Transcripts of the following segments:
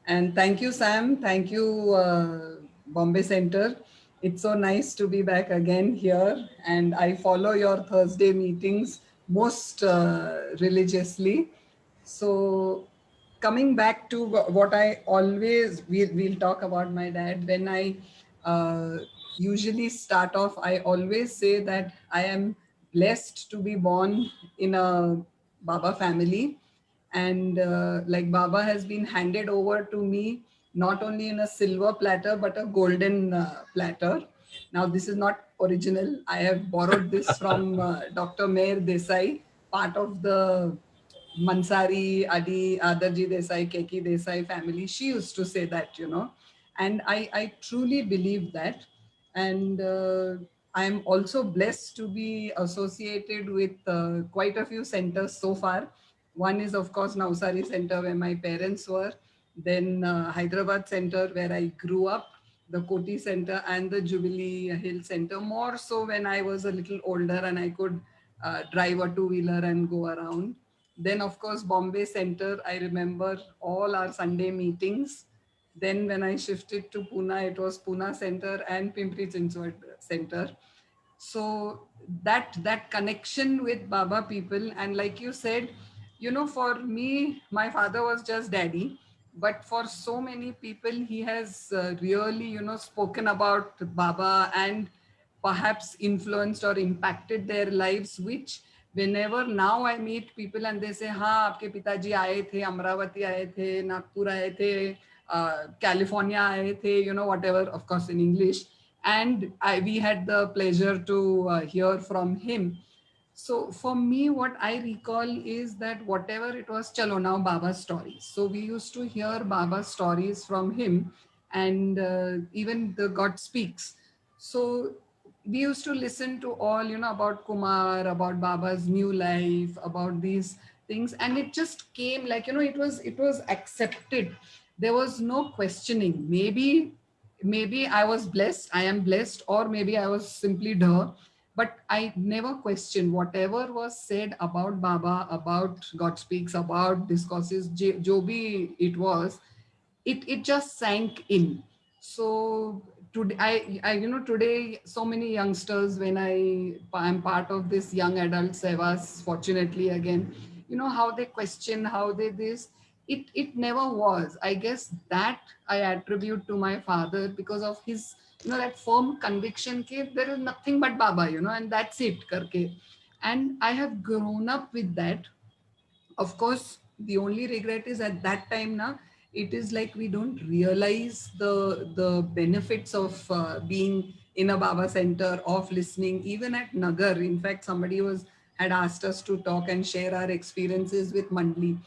And thank you, Sam. Thank you, Bombay Center. It's so nice to be back again here. And I follow your Thursday meetings most religiously. So, coming back to what I always, we'll talk about my dad. When I uh, usually start off, I always say that I am blessed to be born in a Baba family, and like Baba has been handed over to me not only in a silver platter but a golden platter. Now this is not original. I have borrowed this from Dr. Meher Desai, part of the Mansari, Adi, Adarji Desai, Keki Desai family. She used to say that, and I truly believe that. And I'm also blessed to be associated with quite a few centers so far. One is, of course, Navsari Center, where my parents were, then Hyderabad Center, where I grew up, the Koti Center, and the Jubilee Hill Center, more so when I was a little older and I could drive a two-wheeler and go around. Then, of course, Bombay Center, I remember all our Sunday meetings. Then when I shifted to Pune, it was Pune Center and Pimpri Chinchwad Center. So that connection with Baba people, and like you said, for me, my father was just daddy, but for so many people, he has really, spoken about Baba and perhaps influenced or impacted their lives, which whenever now I meet people and they say, हाँ आपके पिताजी आए थे, अमरावती आए थे, नागपुर आए थे, California आए थे, whatever, of course in English, and we had the pleasure to hear from him. So for me, what I recall is that whatever it was, chalo now Baba's stories. So we used to hear Baba's stories from him, and even the God Speaks. So we used to listen to all, about Kumar, about Baba's new life, about these things, and it just came like, it was accepted. There was no questioning. Maybe I was blessed, I am blessed, or maybe I was simply duh, but I never questioned whatever was said about Baba, about God Speaks, about discourses, jo bhi it was, it just sank in. So today, today so many youngsters, when I'm part of this young adult sevas, fortunately again, how they question, how they this, it never was. I guess that I attribute to my father because of his, that firm conviction that there is nothing but Baba, and that's it karke. And I have grown up with that. Of course, the only regret is at that time now, it is like we don't realize the benefits of being in a Baba center, of listening, even at Nagar. In fact, somebody had asked us to talk and share our experiences with Mandli.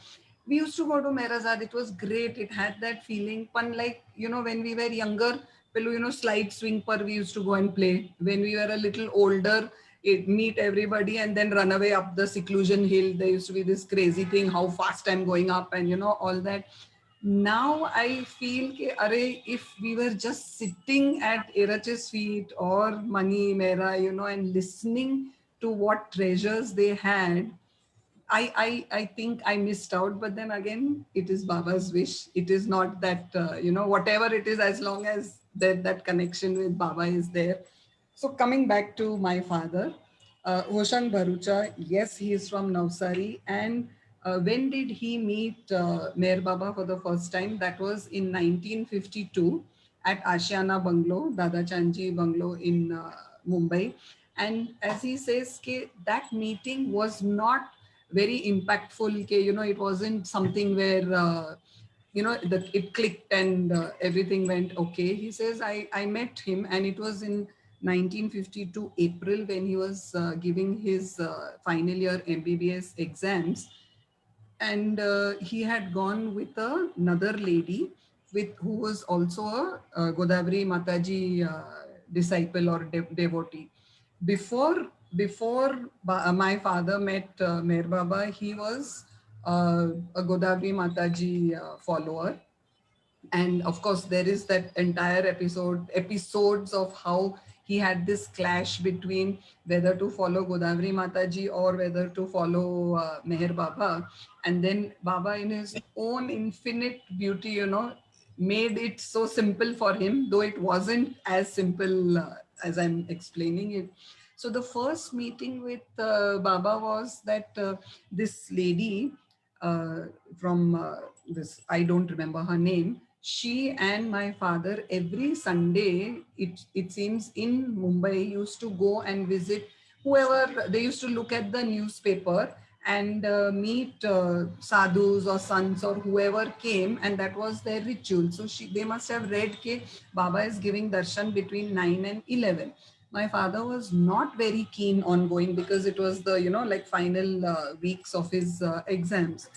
We used to go to Merazad. It was great. It had that feeling. Fun, like, when we were younger, slide swing per we used to go and play. When we were a little older, meet everybody and then run away up the seclusion hill. There used to be this crazy thing, how fast I'm going up, and all that. Now I feel ke, if we were just sitting at Irach's feet or Mani Mera, and listening to what treasures they had, I think I missed out. But then again, it is Baba's wish. It is not that, whatever it is, as long as that connection with Baba is there. So coming back to my father, Hoshang Bharucha, yes, he is from Navsari. And when did he meet Meher Baba for the first time? That was in 1952 at Ashiana Bungalow, Dada Chanji Bungalow in Mumbai. And as he says, that meeting was not very impactful. It wasn't something where it clicked and everything went okay. He says, I met him, and it was in 1952 April, when he was giving his final year MBBS exams, and he had gone with another lady who was also a Godavari Mataji disciple or devotee. Before my father met Meher Baba, he was a Godavari Mataji follower. And of course there is that entire episodes of how he had this clash between whether to follow Godavari Mataji or whether to follow Meher Baba. And then Baba, in his own infinite beauty, made it so simple for him, though it wasn't as simple as I'm explaining it. So the first meeting with Baba was that this lady uh, from this, I don't remember her name. She and my father every Sunday, it seems, in Mumbai, used to go and visit whoever. They used to look at the newspaper and meet sadhus or sons or whoever came, and that was their ritual. So they must have read ke Baba is giving darshan between 9 and 11. My father was not very keen on going because it was the, like final weeks of his exams,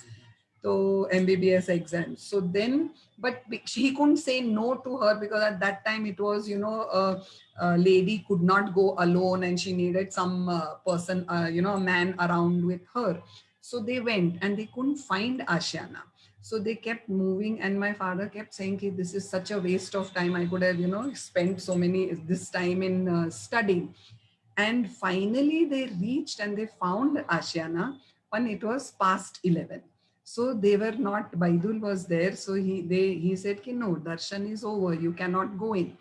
so MBBS exams. So then, but he couldn't say no to her because at that time it was, a lady could not go alone and she needed some person, a man around with her. So they went and they couldn't find Ashiana. So they kept moving, and my father kept saying, "Ki, this is such a waste of time. I could have, spent so many this time in studying." And finally, they reached and they found Ashiana when it was past 11. So they were not, Baidul was there. So he said, Ki, no, darshan is over. You cannot go in.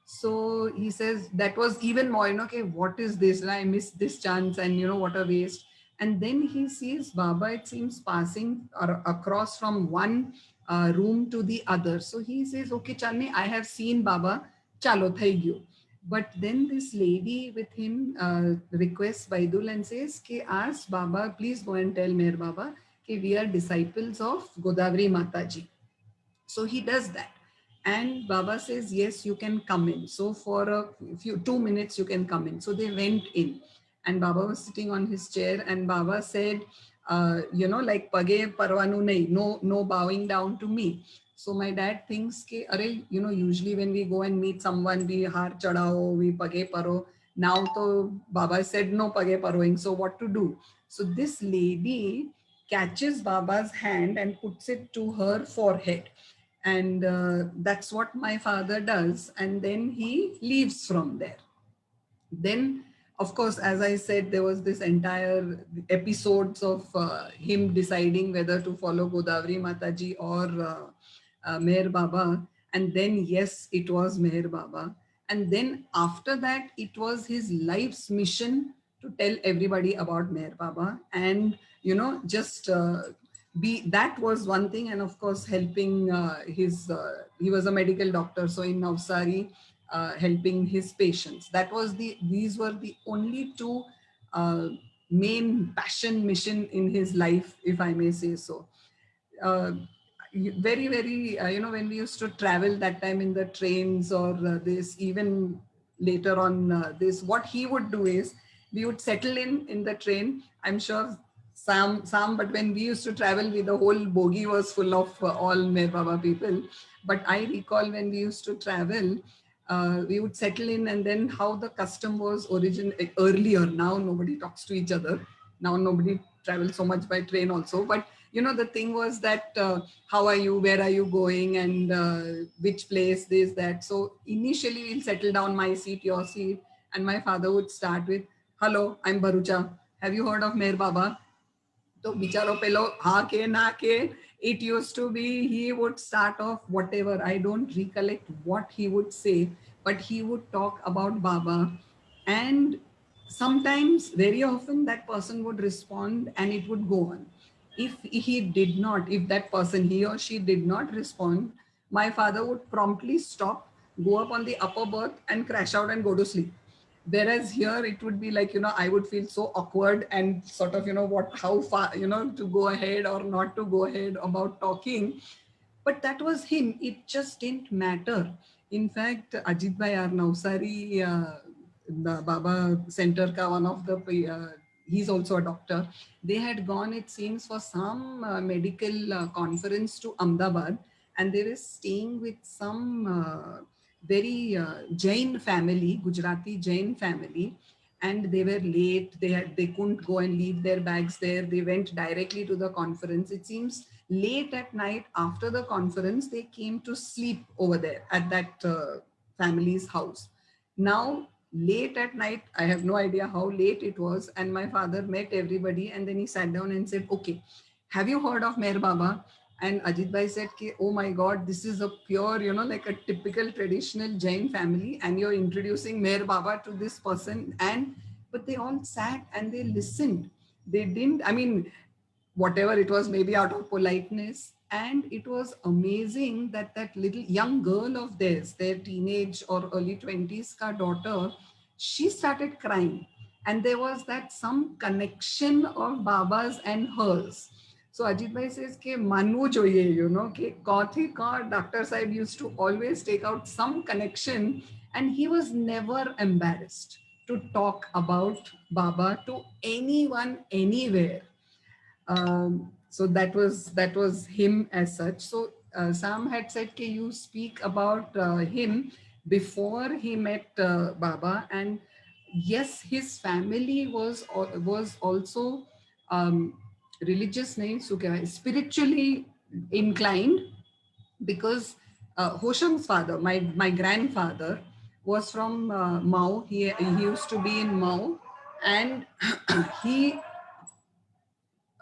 So he says that was even more, okay, what is this? I missed this chance, and what a waste. And then he sees Baba, it seems, passing across from one room to the other. So he says, okay, Chalni, I have seen Baba, chalo, thank you. But then this lady with him requests Baidul and says, Ki, ask Baba, please go and tell Meher Baba, ki we are disciples of Godavari Mataji. So he does that. And Baba says, yes, you can come in. So for a few 2 minutes, you can come in. So they went in. And Baba was sitting on his chair. And Baba said, like, Page parwanu nahi, no bowing down to me. So my dad thinks, ke, Are, usually when we go and meet someone, we har chadao, we page paro. Now to Baba said, no page paroing. So what to do? So this lady catches Baba's hand and puts it to her forehead. And that's what my father does. And then he leaves from there. Then, of course, as I said, there was this entire episodes of him deciding whether to follow Godavari Mataji or Meher Baba. And then, yes, it was Meher Baba. And then after that, it was his life's mission to tell everybody about Meher Baba and, just be, that was one thing. And of course, helping he was a medical doctor. So in Navsari, helping his patients. These were the only two uh, main passion mission in his life, if I may say so. Uh, very, very, when we used to travel that time in the trains or this, even later on this, what he would do is we would settle in the train. I'm sure some, but when we used to travel, the whole bogie was full of all Meher Baba people. But I recall when we used to travel, we would settle in, and then how the custom was earlier. Now nobody talks to each other. Now nobody travels so much by train also. But the thing was that how are you, where are you going, and which place, this, that. So initially we'll settle down, my seat, your seat, and my father would start with, hello, I'm Bharucha. Have you heard of Meher Baba? तो बिचारो पेलो हाँ के ना के, it used to be, he would start off whatever, I don't recollect what he would say, but he would talk about Baba. And sometimes, very often, that person would respond and it would go on. If he did not, if that person, he or she, did not respond, my father would promptly stop, go up on the upper berth and crash out and go to sleep. Whereas here it would be like, I would feel so awkward and sort of, how far, to go ahead or not to go ahead about talking. But that was him. It just didn't matter. In fact, Ajit Bhai, our Navsari the Baba Center ka one of the, he's also a doctor. They had gone, it seems, for some medical conference to Ahmedabad, and they were staying with some very Jain family, Gujarati Jain family, and they were late. They couldn't go and leave their bags there. They went directly to the conference. It seems late at night after the conference, they came to sleep over there at that family's house. Now, late at night, I have no idea how late it was, and my father met everybody, and then he sat down and said, okay, have you heard of Meher Baba? And Ajit Bhai said, Ki, oh my God, this is a pure, like a typical traditional Jain family. And you're introducing Meher Baba to this person. But they all sat and they listened. They didn't, I mean, whatever it was, maybe out of politeness. And it was amazing that that little young girl of theirs, their teenage or early 20s ka daughter, she started crying. And there was that some connection of Baba's and hers. So Ajit Bhai says कि मानवो चाहिए, कि कौथी का Dr. Saib used to always take out some connection, and he was never embarrassed to talk about Baba to anyone anywhere. So that was him as such. So Sam had said that you speak about him before he met Baba, and yes, his family was also um, religious, nahi, so kya hai, spiritually inclined, because Hoshang's father, my grandfather, was from Mao. He used to be in Mao, and he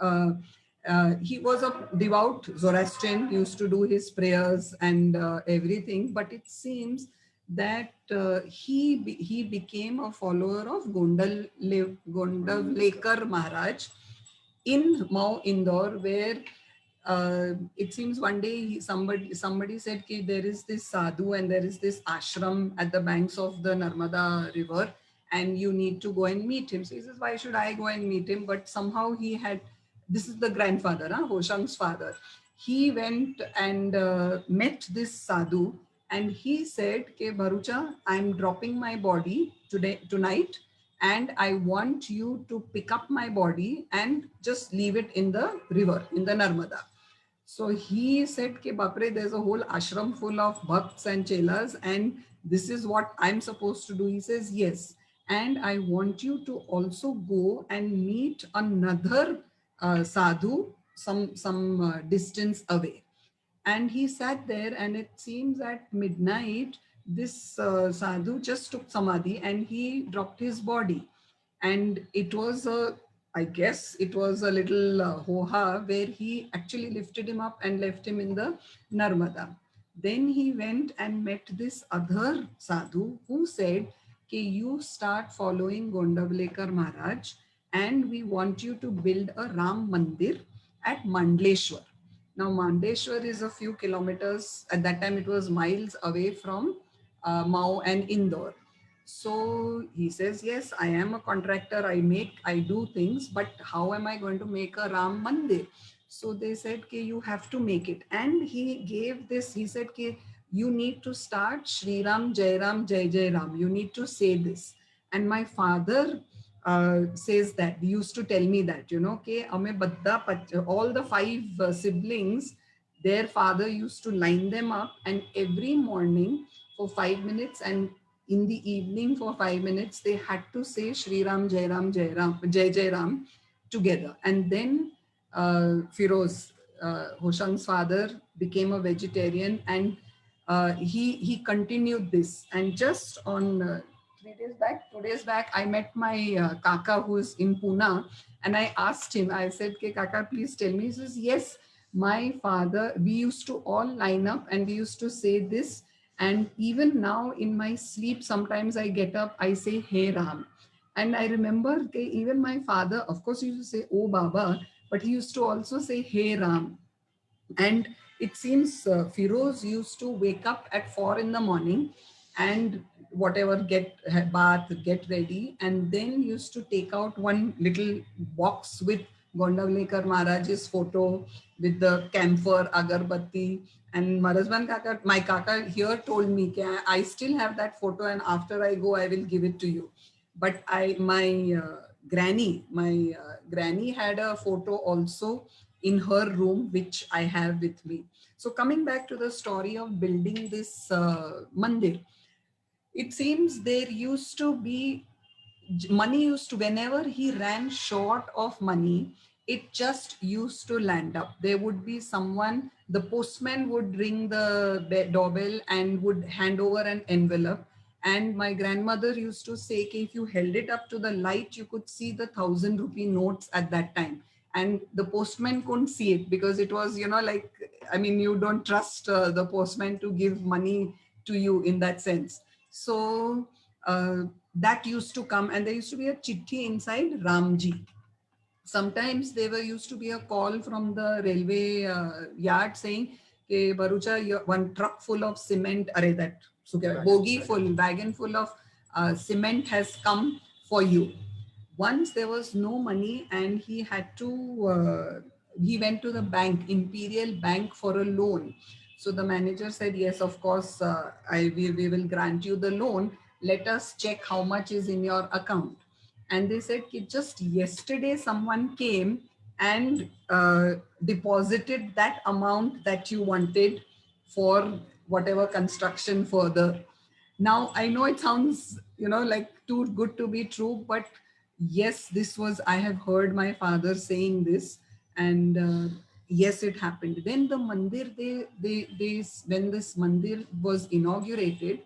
uh, he was a devout Zoroastrian, used to do his prayers and everything. But it seems that he became a follower of Gondavlekar Maharaj in Mao, Indore, where it seems one day somebody said that there is this sadhu and there is this ashram at the banks of the Narmada river, and you need to go and meet him. So he says, why should I go and meet him? But somehow he had, this is the grandfather, Hoshang's father. He went and met this sadhu, and he said, "Ke Bharucha, I'm dropping my body tonight, and I want you to pick up my body and just leave it in the river, in the Narmada." So he said, Ke Bapre, there's a whole ashram full of bhakts and chelas, and this is what I'm supposed to do. He says, yes. And I want you to also go and meet another sadhu some distance away. And he sat there, and it seems at midnight, this sadhu just took samadhi and he dropped his body. And it was I guess it was a little ho-ha, where he actually lifted him up and left him in the Narmada. Then he went and met this other sadhu who said, "Ki you start following Gondavlekar Maharaj, and we want you to build a Ram Mandir at Mandleshwar." Now, Mandeshwar is a few kilometers. At that time, it was miles away from Mao and Indore. So he says, yes, I am a contractor. I do things, but how am I going to make a Ram Mandir? So they said, "Ki you have to make it." And he gave this, he said, "Ki you need to start Shri Ram, Jai Ram, Jai Jai Ram. You need to say this." And my father says that, he used to tell me that, ke ame all the five siblings, their father used to line them up, and every morning for 5 minutes and in the evening for 5 minutes, they had to say Shri Ram, Jai Ram, Jai Ram, Jai Jai Ram together. And then Firoz, Hoshang's father, became a vegetarian, and he continued this. And just on 2 days back, I met my kaka who's in Pune, and I asked him, I said, "Ke kaka, please tell me." He says, yes, my father, we used to all line up and we used to say this. And even now in my sleep, sometimes I get up, I say, "Hey Ram." And I remember even my father, of course, he used to say, "Oh Baba," but he used to also say, "Hey Ram." And it seems Firoz used to wake up at 4 in the morning and whatever, get bath, get ready, and then used to take out one little box with Gondavlekar Maharaj's photo, with the camphor, agarbatti. And Marazban Kaka, my Kaka here told me, I still have that photo, and after I go, I will give it to you. But my granny had a photo also in her room, which I have with me. So coming back to the story of building this mandir, it seems there used to be money used to, whenever he ran short of money, it just used to land up. There would be someone, the postman would ring the doorbell and would hand over an envelope. And my grandmother used to say, if you held it up to the light, you could see the 1,000 rupee notes at that time. and the postman couldn't see it because it was, like, I mean, you don't trust the postman to give money to you in that sense. So that used to come, and there used to be a chitti inside Ramji. Sometimes there were used to be a call from the railway yard saying, "Okay, Barucha, one truck full of cement, array that so bogie full, wagon full of cement has come for you." Once there was no money, and he had to, he went to the bank, Imperial Bank, for a loan. So the manager said, "Yes, of course, we will grant you the loan. Let us check how much is in your account." And they said, "Ki just yesterday someone came and deposited that amount that you wanted for whatever construction further." Now I know it sounds, like too good to be true, but yes, this was, I have heard my father saying this, and yes, it happened. When the mandir, when this mandir was inaugurated,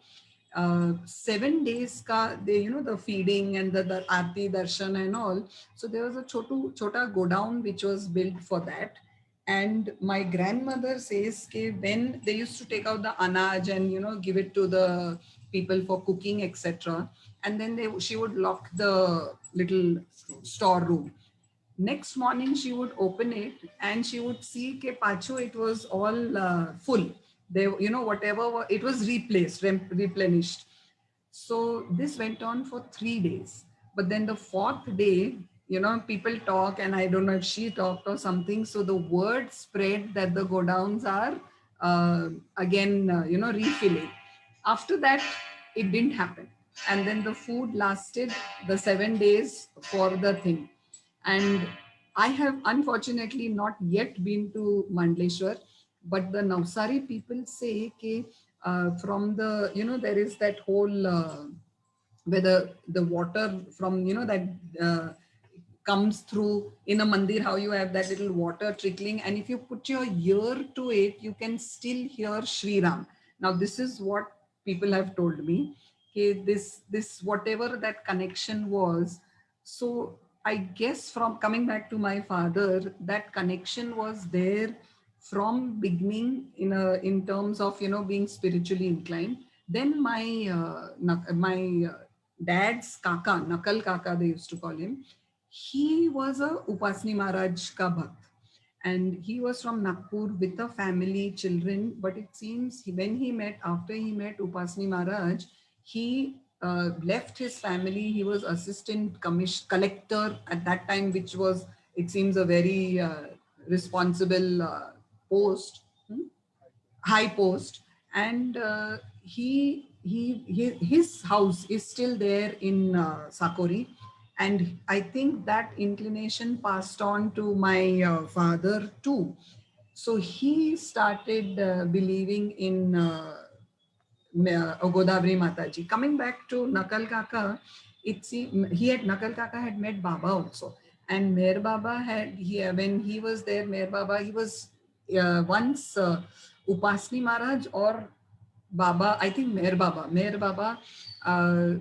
7 days ka, they, the feeding and the aarti darshan and all. So there was a chota godown which was built for that. And my grandmother says that when they used to take out the anaj and, give it to the people for cooking, etc., and then she would lock the little storeroom. Next morning she would open it and she would see ke pacho it was all full. They, whatever it was replaced, replenished. So this went on for 3 days. But then the fourth day, people talk, and I don't know if she talked or something. So the word spread that the godowns are again, refilling. After that, it didn't happen. And then the food lasted the 7 days for the thing. And I have unfortunately not yet been to Mandleshwar, but the Navsari people say that from the, there is that whole where the water from, that comes through in a mandir, how you have that little water trickling, and if you put your ear to it, you can still hear Shri Ram. Now this is what people have told me. Okay, this whatever that connection was. So I guess, from coming back to my father, that connection was there from beginning, in terms of, being spiritually inclined. Then my dad's kaka, Nakal Kaka, they used to call him. He was a Upasni Maharaj ka bhakt, and he was from Nagpur with a family, children. But it seems after he met Upasni Maharaj, he left his family. He was assistant collector at that time, which was, it seems, a very responsible post. High post. And his house is still there in Sakori. And I think that inclination passed on to my father too. So he started believing in Godavari Mataji. Coming back to Nakal Kaka, Nakal Kaka had met Baba also. And Meher Baba when he was there, Meher Baba, he was once Upasni Maharaj or Baba, I think Meher Baba, uh,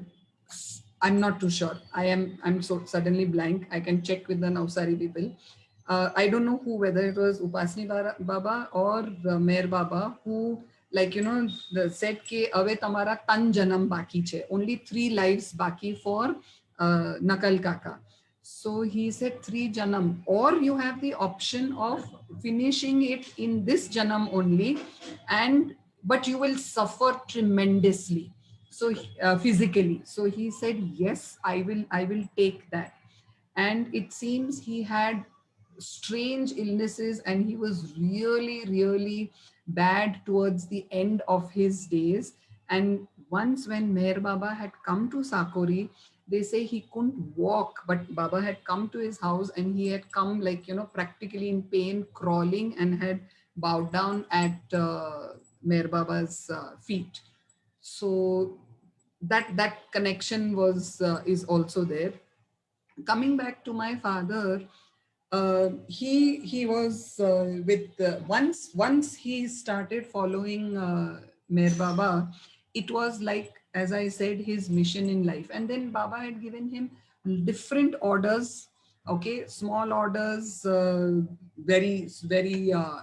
I'm not too sure. I'm so suddenly blank. I can check with the Navsari people. I don't know whether it was Upasni Baba or Meher Baba who, like, said ke ave tamara tan janam baki che. Only 3 lives baki for Nakal Kaka. So he said 3 janam, or you have the option of finishing it in this janam only, and but you will suffer tremendously. So physically. So he said, yes, I will take that. And it seems he had strange illnesses, and he was really, really bad towards the end of his days. And once when Meher Baba had come to Sakori, they say he couldn't walk, but Baba had come to his house, and he had come, like, practically in pain, crawling, and had bowed down at Meher Baba's feet. So that connection was is also there. Coming back to my father, he was with once he started following Meher Baba, it was like, as I said, his mission in life. And then Baba had given him different orders Okay, small orders, very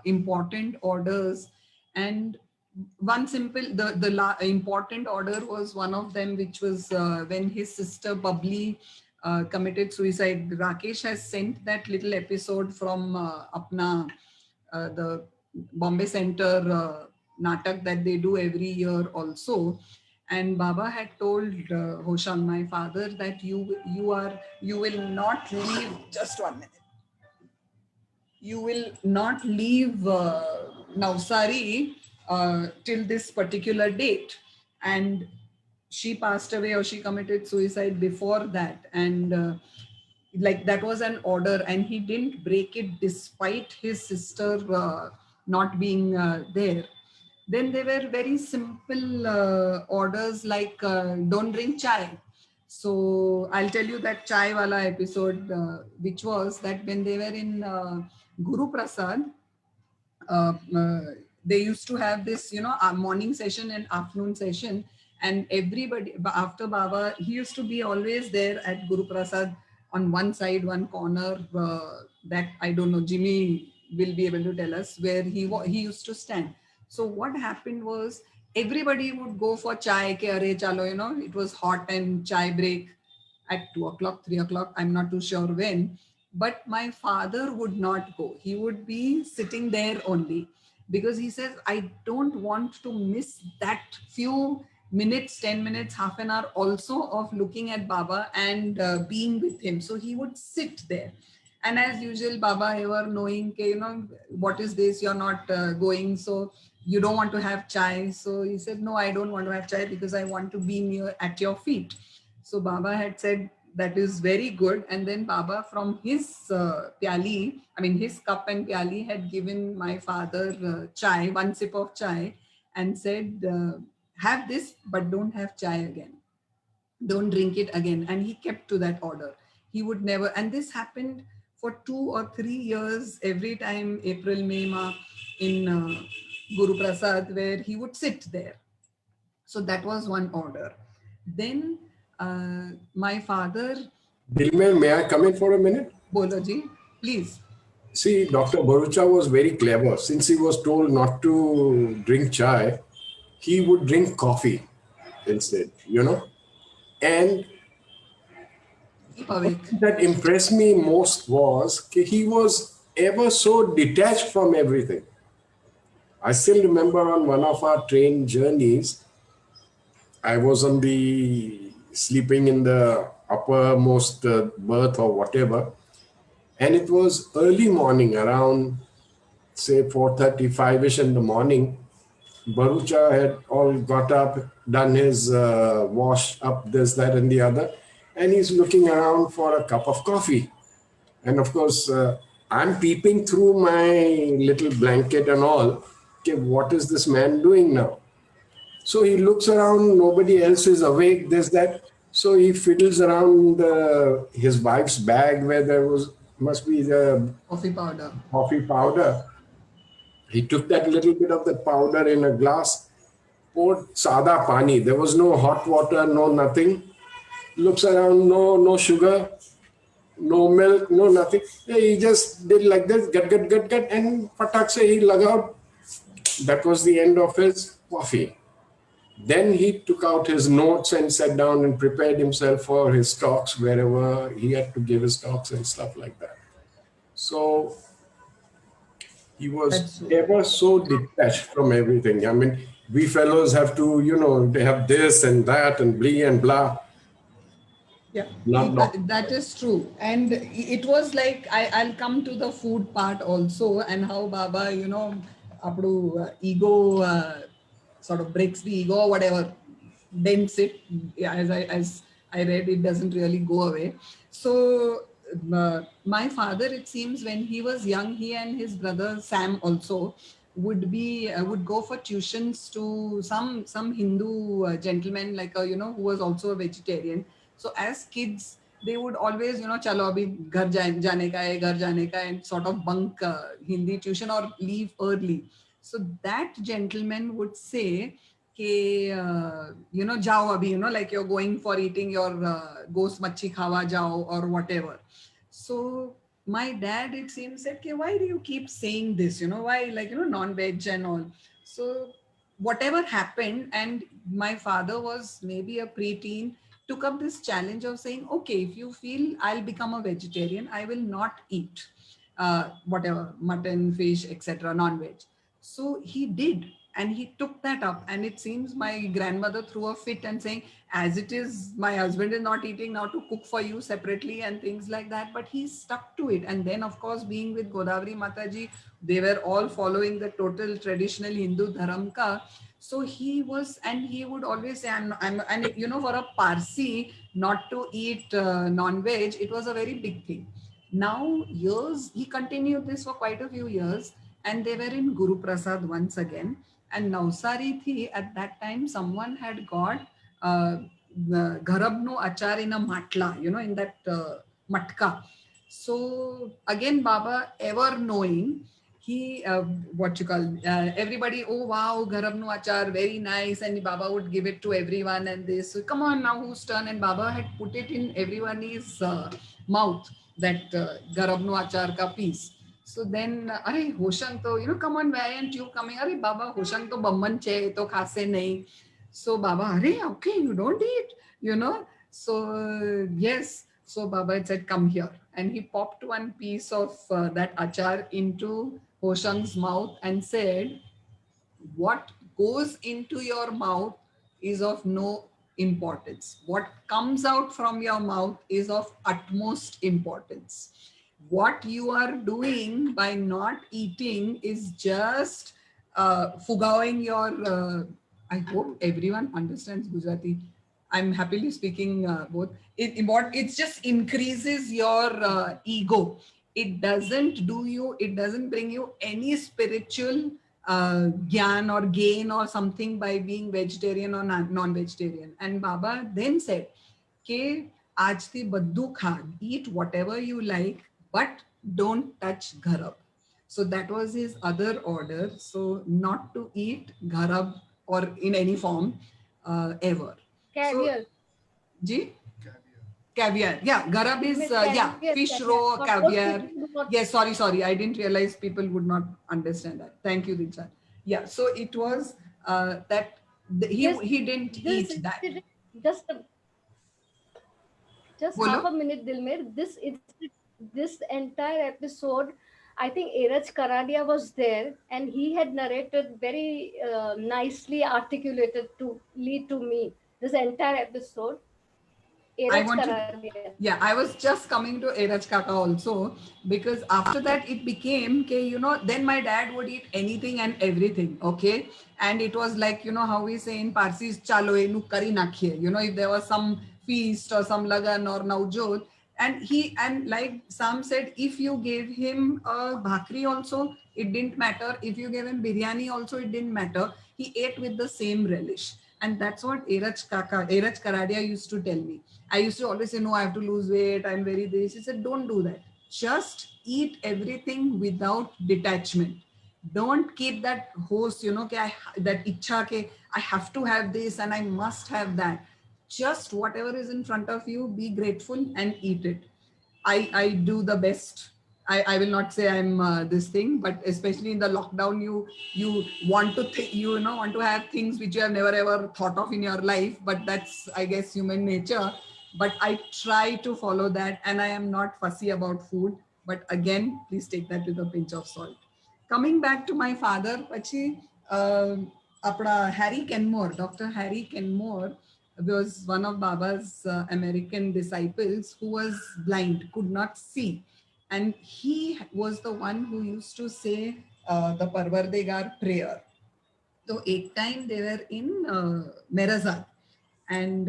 important orders. And one simple, important order was one of them, which was when his sister Bubbly committed suicide. Rakesh has sent that little episode from Apna, the Bombay Center natak that they do every year also. And Baba had told Hoshang, my father, that you will not leave. Just 1 minute. You will not leave Navsari till this particular date. And she passed away, or she committed suicide before that. And like that was an order, and he didn't break it despite his sister not being there. Then there were very simple orders like don't drink chai. So I'll tell you that chai wala episode, which was that when they were in Guru Prasad, uh, uh, they used to have this, a morning session and afternoon session. And everybody, after Baba, he used to be always there at Guru Prasad on one side, one corner, that I don't know, Jimmy will be able to tell us where he used to stand. So what happened was everybody would go for chai, ke are chalo, it was hot and chai break at 2 o'clock, 3 o'clock, I'm not too sure when. But my father would not go. He would be sitting there only, because he says, I don't want to miss that few minutes, 10 minutes, half an hour also of looking at Baba and being with him. So he would sit there. And as usual, Baba, ever knowing, what is this, you're not going, so you don't want to have chai. So he said, no, I don't want to have chai because I want to be near at your feet. So Baba had said, that is very good. And then Baba from his pyali, I mean his cup and pyali, had given my father chai, one sip of chai, and said, have this, but don't have chai again. Don't drink it again. And he kept to that order. He would never, and this happened for 2 or 3 years, every time April, May, Ma, in Guru Prasad, where he would sit there. So that was one order. Then my father. Dilmeher, may I come in for a minute? Bolo ji, please. See, Dr. Bharucha was very clever. Since he was told not to drink chai, he would drink coffee instead, And Keep awake. what that impressed me most was that he was ever so detached from everything. I still remember on one of our train journeys, I was on the sleeping in the uppermost berth or whatever, and it was early morning, around say 4:35ish in the morning. Bharucha had all got up, done his wash up, this, that, and the other, and he's looking around for a cup of coffee. And of course, I'm peeping through my little blanket and all. Okay, what is this man doing now? So he looks around, nobody else is awake, this, that. So he fiddles around his wife's bag where there must be the Coffee powder. coffee powder. He took that little bit of that powder in a glass, poured sada pani. There was no hot water, no nothing. Looks around, no sugar, no milk, no nothing. He just did like this, gut, and patak se he lagao. That was the end of his coffee. Then he took out his notes and sat down and prepared himself for his talks wherever he had to give his talks and stuff like that. So he was That's ever so detached from everything. I mean, we fellows have to, they have this and that and blah and blah. Yeah, Not not. that is true. And it was like, I'll come to the food part also, and how Baba, apdu ego sort of breaks the ego or whatever, dents it. Yeah, as I read, it doesn't really go away. So my father, it seems, when he was young, he and his brother Sam also would go for tuitions to some Hindu gentleman, like who was also a vegetarian. So as kids, they would always, chalo abhi ghar jaane ka hai, ghar jaane ka hai, and sort of bunk Hindi tuition or leave early. So that gentleman would say, jao abhi, like you're going for eating your ghost machi khawa jao or whatever. So my dad, it seems, said, okay, why do you keep saying this? Why, like, non-veg and all. So whatever happened, and my father was maybe a preteen, took up this challenge of saying, okay, if you feel I'll become a vegetarian, I will not eat whatever, mutton, fish, etc., non-veg. So he did, and he took that up. And it seems my grandmother threw a fit and saying, as it is, my husband is not eating now, to cook for you separately and things like that. But he stuck to it. And then, of course, being with Godavari Mataji, they were all following the total traditional Hindu dharam ka. So he was, and he would always say, and for a Parsi not to eat non-veg, it was a very big thing. Now, years, he continued this for quite a few years, and they were in Guru Prasad once again. And Navsari thi, at that time, someone had got gharabno achar in a matla, in that matka. So again, Baba, ever knowing, he what you call everybody, oh wow, gharabno achar, very nice, and Baba would give it to everyone. And this, so come on now, whose turn? And Baba had put it in everyone's mouth, that garabno achar ka piece. So then, are Hoshang to, come on, why aren't you coming? Are Baba, Hoshang to bamman che, to khase nahi. So Baba, are okay, you don't eat. So yes. So Baba had said, come here. And he popped one piece of that achar into Hoshang's mouth and said, what goes into your mouth is of no importance. What comes out from your mouth is of utmost importance. What you are doing by not eating is just fugawing your. I hope everyone understands Gujarati. I'm happily speaking both. It just increases your ego. It doesn't do you. It doesn't bring you any spiritual gyan or gain or something by being vegetarian or non-vegetarian. And Baba then said, "Ke આજથી બધું ખા, eat whatever you like, but don't touch gharab." So that was his other order. So not to eat gharab or in any form ever. So, Caviar. ji? Caviar. Yeah, garab is, Miss yeah, caviar. fish Caviar. roe, For those caviar. people who do not. Yes, sorry. I didn't realize people would not understand that. Thank you, Diksha. Yeah, so it was that This he didn't this eat that. incident, just Bolo? half a minute, Dilmer. This entire episode, I think Eraj Karadia was there, and he had narrated very nicely articulated to lead to me this entire episode. I Eraj wanted, Karadia. yeah, I was just coming to Eraj Kaka also, because after that it became, okay, then my dad would eat anything and everything, okay? And it was like, how we say in Parsis, chalo enu kari nakhiye, if there was some feast or some lagan or naujot, and like Sam said, if you gave him a bhakri also, it didn't matter. If you gave him biryani also, it didn't matter. He ate with the same relish. And that's what Eraj Karadia used to tell me. I used to always say, no, I have to lose weight. I'm very this. He said, don't do that. Just eat everything without detachment. Don't keep that host, that ichha ke, I have to have this and I must have that. Just whatever is in front of you, be grateful and eat it. I do the best. I will not say I'm this thing, but especially in the lockdown, you want to want to have things which you have never ever thought of in your life. But that's, I guess, human nature. But I try to follow that, and I am not fussy about food. But again, please take that with a pinch of salt. Coming back to my father, પછી આપણા Harry Kenmore, Dr. Harry Kenmore was one of Baba's American disciples who was blind, could not see. And he was the one who used to say the Parvardegar prayer. So एक time they were in Merazad, and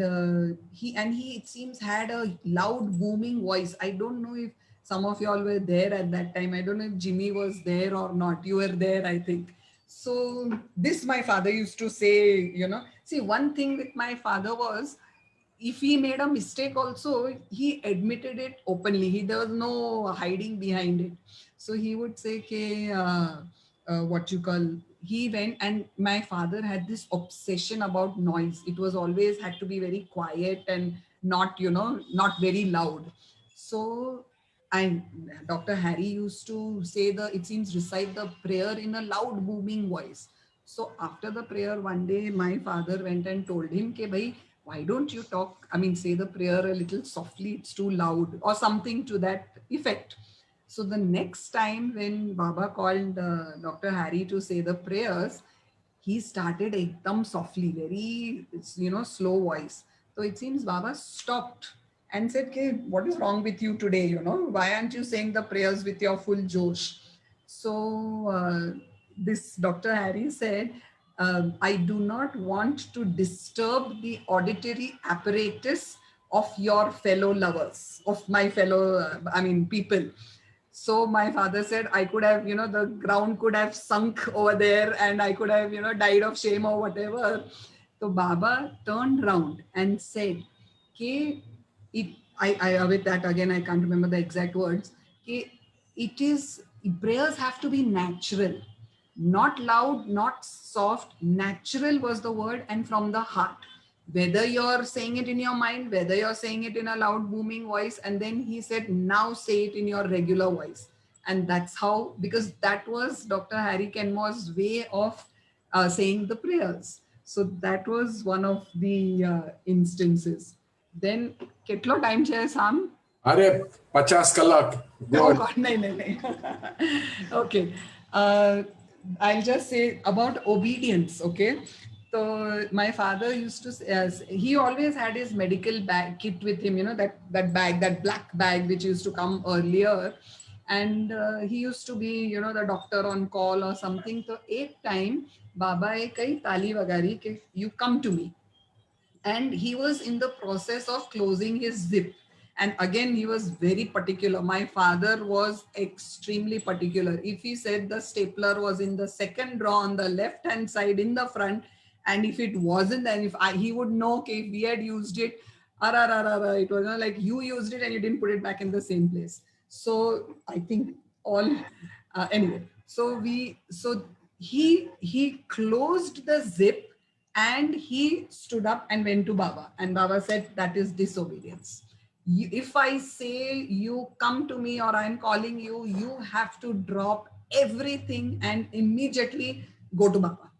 he it seems had a loud booming voice. I don't know if some of y'all were there at that time. I don't know if Jimmy was there or not. You were there, I think. So this my father used to say, see, one thing with my father was, if he made a mistake also, he admitted it openly. There was no hiding behind it. So he would say, okay, what you call, he went, and my father had this obsession about noise. It was always had to be very quiet and not, not very loud. So And Dr. Harry used to say it seems recite the prayer in a loud booming voice. So after the prayer, one day my father went and told him, "Ke bhai, why don't you talk? I mean, say the prayer a little softly. It's too loud," or something to that effect. So the next time when Baba called Dr. Harry to say the prayers, he started ekdam softly, very, slow voice. So it seems Baba stopped and said, "Okay, what is wrong with you today? Why aren't you saying the prayers with your full Josh?" So this Dr. Harry said, "I do not want to disturb the auditory apparatus of your fellow lovers, of my fellow, people." So my father said, I could have, the ground could have sunk over there and I could have, died of shame or whatever. So Baba turned round and said, "Ke it, with that again, I can't remember the exact words. Ke it is, prayers have to be natural, not loud, not soft. Natural was the word, and from the heart. Whether you're saying it in your mind, whether you're saying it in a loud booming voice." And then he said, "Now say it in your regular voice." And that's how, because that was Dr. Harry Kenmore's way of saying the prayers. So that was one of the instances. Then, ketlo time chahe Sam? अरे 50 कलाक. Go Oh on. God, no, no, no. Okay. Uh, I'll just say about obedience. Okay. So my father used to say, he always had his medical bag kit with him, that bag, that black bag, which used to come earlier. And he used to be, the doctor on call or something. So एक time, Baba एक कई ताली वगारी कि you come to me. And he was in the process of closing his zip, and again he was very particular. My father was extremely particular. If he said the stapler was in the second drawer on the left hand side in the front, and if it wasn't, then he would know, okay, if we had used it, it was not like you used it and you didn't put it back in the same place. So I think all anyway, so he closed the zip, and he stood up and went to Baba. And Baba said, "That is disobedience. If I say you come to me or I'm calling you, you have to drop everything and immediately go to Baba."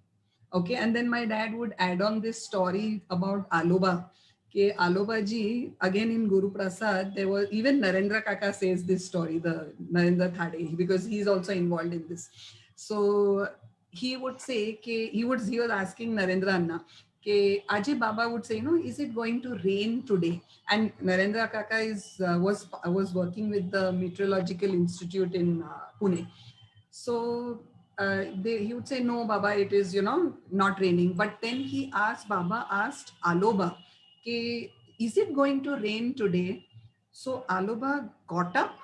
Okay. And then my dad would add on this story about Aloba. Okay, Aloba ji, again in Guru Prasad, there was, even Narendra Kaka says this story, the Narendra Thade, because he's also involved in this. So he would say, he was asking Narendra Anna, Ajay Baba would say, is it going to rain today? And Narendra Kaka was working with the Meteorological Institute in Pune. So he would say, "No, Baba, it is, not raining." But then Baba asked Aloba, "Is it going to rain today?" So Aloba got up,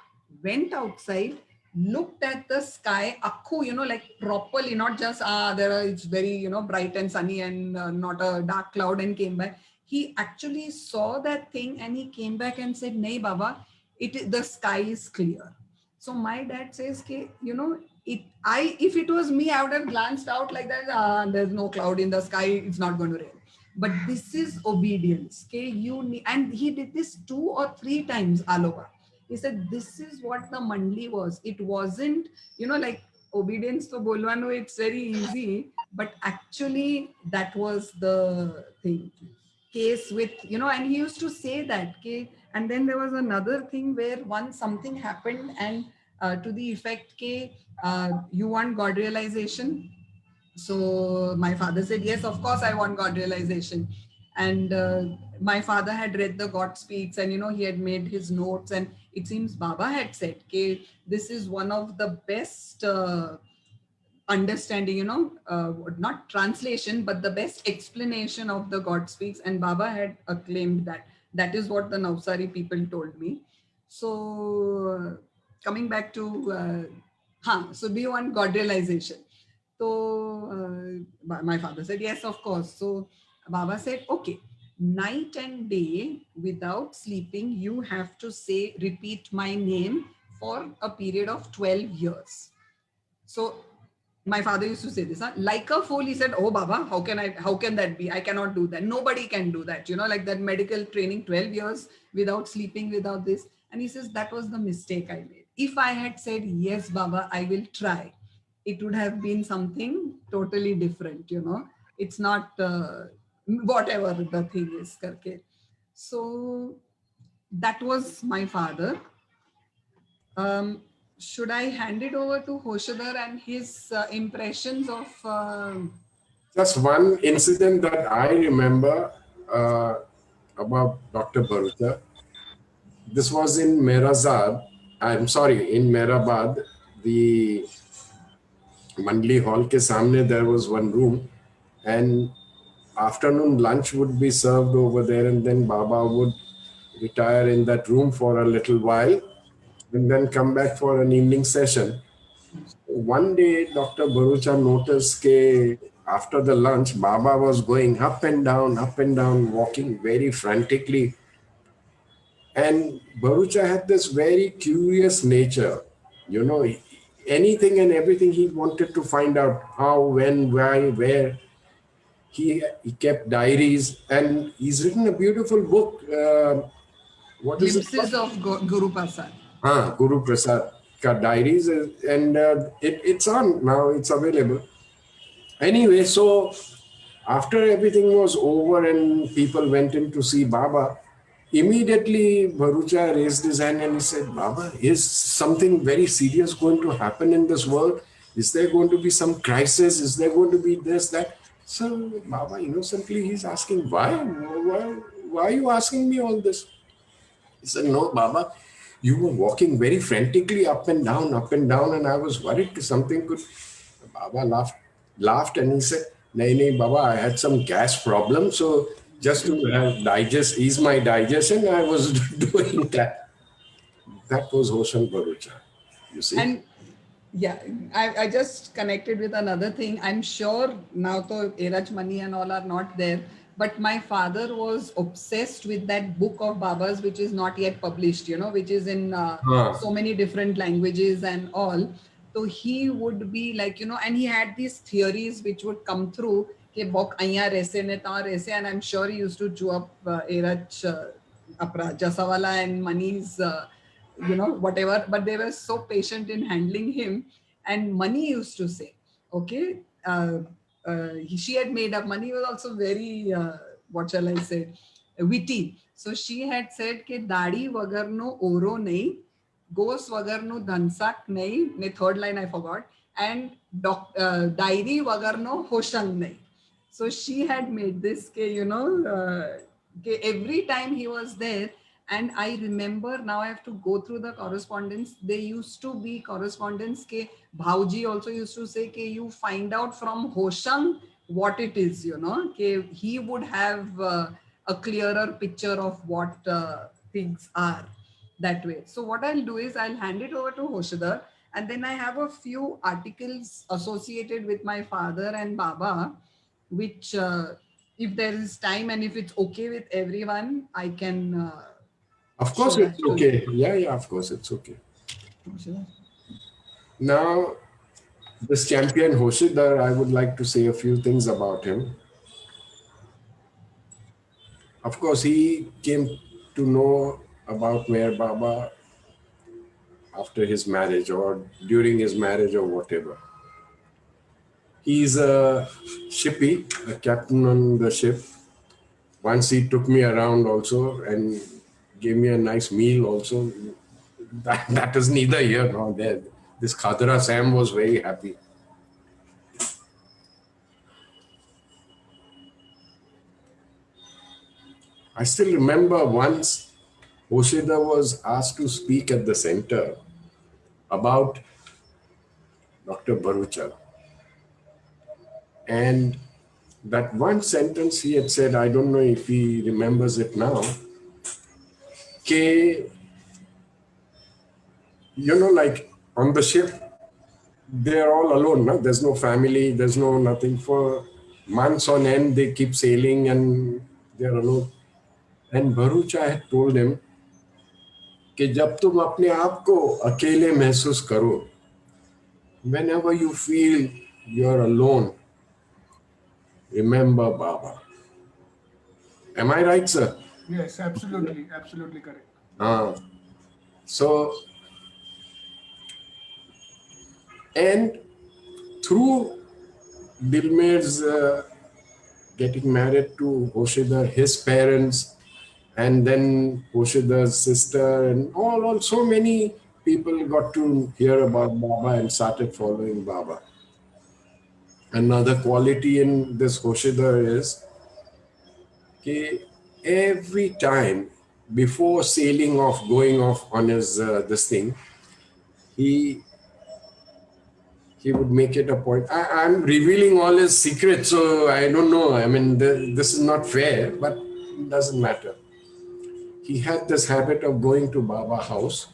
went outside, looked at the sky, akku, like properly, not just, it's very, bright and sunny and not a dark cloud, and came back. He actually saw that thing and he came back and said, "Nay, Baba, the sky is clear." So my dad says, if it was me, I would have glanced out like that. There's no cloud in the sky. It's not going to rain. But this is obedience. Okay, and he did this 2 or 3 times, Aloba. He said, this is what the mandli was. It wasn't, like obedience to Bolwano, it's very easy. But actually, that was the thing. Case with, and he used to say that. Okay, and then there was another thing where once something happened, and to the effect, you want God realization. So my father said, yes, of course I want God realization. And my father had read the God Speaks, and he had made his notes, and it seems Baba had said, this is one of the best understanding, not translation, but the best explanation of the God Speaks. And Baba had acclaimed that. That is what the Navsari people told me. So coming back to, so do you want God realization? So my father said, yes, of course. So Baba said, okay, night and day without sleeping, you have to repeat my name for a period of 12 years. So my father used to say this, like a fool. He said, "Oh, Baba, how can that be? I cannot do that. Nobody can do that. Like that medical training, 12 years without sleeping, without this." And he says, that was the mistake I made. If I had said, yes, Baba, I will try, it would have been something totally different, you know. It's not whatever the thing is. Karke. So that was my father. Um, should I hand it over to Hoshadar and his impressions of Just one incident that I remember about Dr. Bharucha. This was in Merazad. I'm sorry, in Mehrabad, the Mandli Hall ke samne there was one room, and afternoon lunch would be served over there, and then Baba would retire in that room for a little while and then come back for an evening session. One day, Dr. Bharucha noticed that after the lunch, Baba was going up and down, walking very frantically. And Bharucha had this very curious nature. You know, anything and everything he wanted to find out how, when, why, where. He kept diaries, and he's written a beautiful book. What is it glimpses called? of Guru Prasad? Guru Prasad ka diaries, and it's on now. It's available. Anyway, so after everything was over and people went in to see Baba, immediately Bharucha raised his hand and he said, Baba, is something very serious going to happen in this world? Is there going to be some crisis? Is there going to be this, that? So Baba innocently he's asking, why are you asking me all this? He said, no, Baba, you were walking very frantically up and down, and I was worried that something could. Baba laughed, and he said, nahi, nahi, Baba, I had some gas problem, so just to ease my digestion, I was doing that. That was Hoshang Bharucha, you see. And yeah, I just connected with another thing. I'm sure now to Eraj Mani and all are not there, but my father was obsessed with that book of Baba's, which is not yet published, you know, which is in Huh. so many different languages and all. So he would be like, you know, and he had these theories which would come through, ke bok aya rese ne ta rese, and I'm sure he used to chew up Eraj Apra, Jasawala and Mani's you know, whatever, but they were so patient in handling him. And Mani used to say, okay, she had made up. Mani was also very what shall I say, witty. So she had said ke dadi vagarno oro nahi, gos vagarno dhansak nahi, ne third line I forgot, and diary vagarno hoshang nahi. So she had made this ke, you know, ke every time he was there. And I remember, now I have to go through the correspondence. They used to be correspondence ke Bhauji also used to say ke you find out from Hoshang what it is, you know, ke he would have a clearer picture of what things are that way. So what I'll do is I'll hand it over to Hoshadar, and then I have a few articles associated with my father and Baba, which if there is time and if it's okay with everyone, I can Of show course it's that to you. okay. Yeah, of course it's okay. Now, this champion Hoshidar, I would like to say a few things about him. Of course, he came to know about Meher Baba after his marriage or during his marriage or whatever. He's a shippy, a captain on the ship. Once he took me around also and gave me a nice meal also. That is neither here nor there. This Khadra Sam was very happy. I still remember once Oshida was asked to speak at the center about Dr. Bharucha. And that one sentence he had said, I don't know if he remembers it now, K, like on the ship, they're all alone. No? There's no family, there's no nothing. For months on end, they keep sailing and they're alone. And Bharucha had told him कि जब तुम अपने आप को अकेले महसूस करो, whenever you feel you're alone, remember Baba. Am I right, sir? Yes, absolutely, absolutely correct. Ah. So, and through Dilmeher's getting married to Hoshidar, his parents, and then Hoshidar's sister, and all so many people got to hear about Baba and started following Baba. Another quality in this Hoshidar is that every time before sailing off, going off on his this thing, he would make it a point. I'm revealing all his secrets, so I don't know. I mean, this is not fair, but it doesn't matter. He had this habit of going to Baba house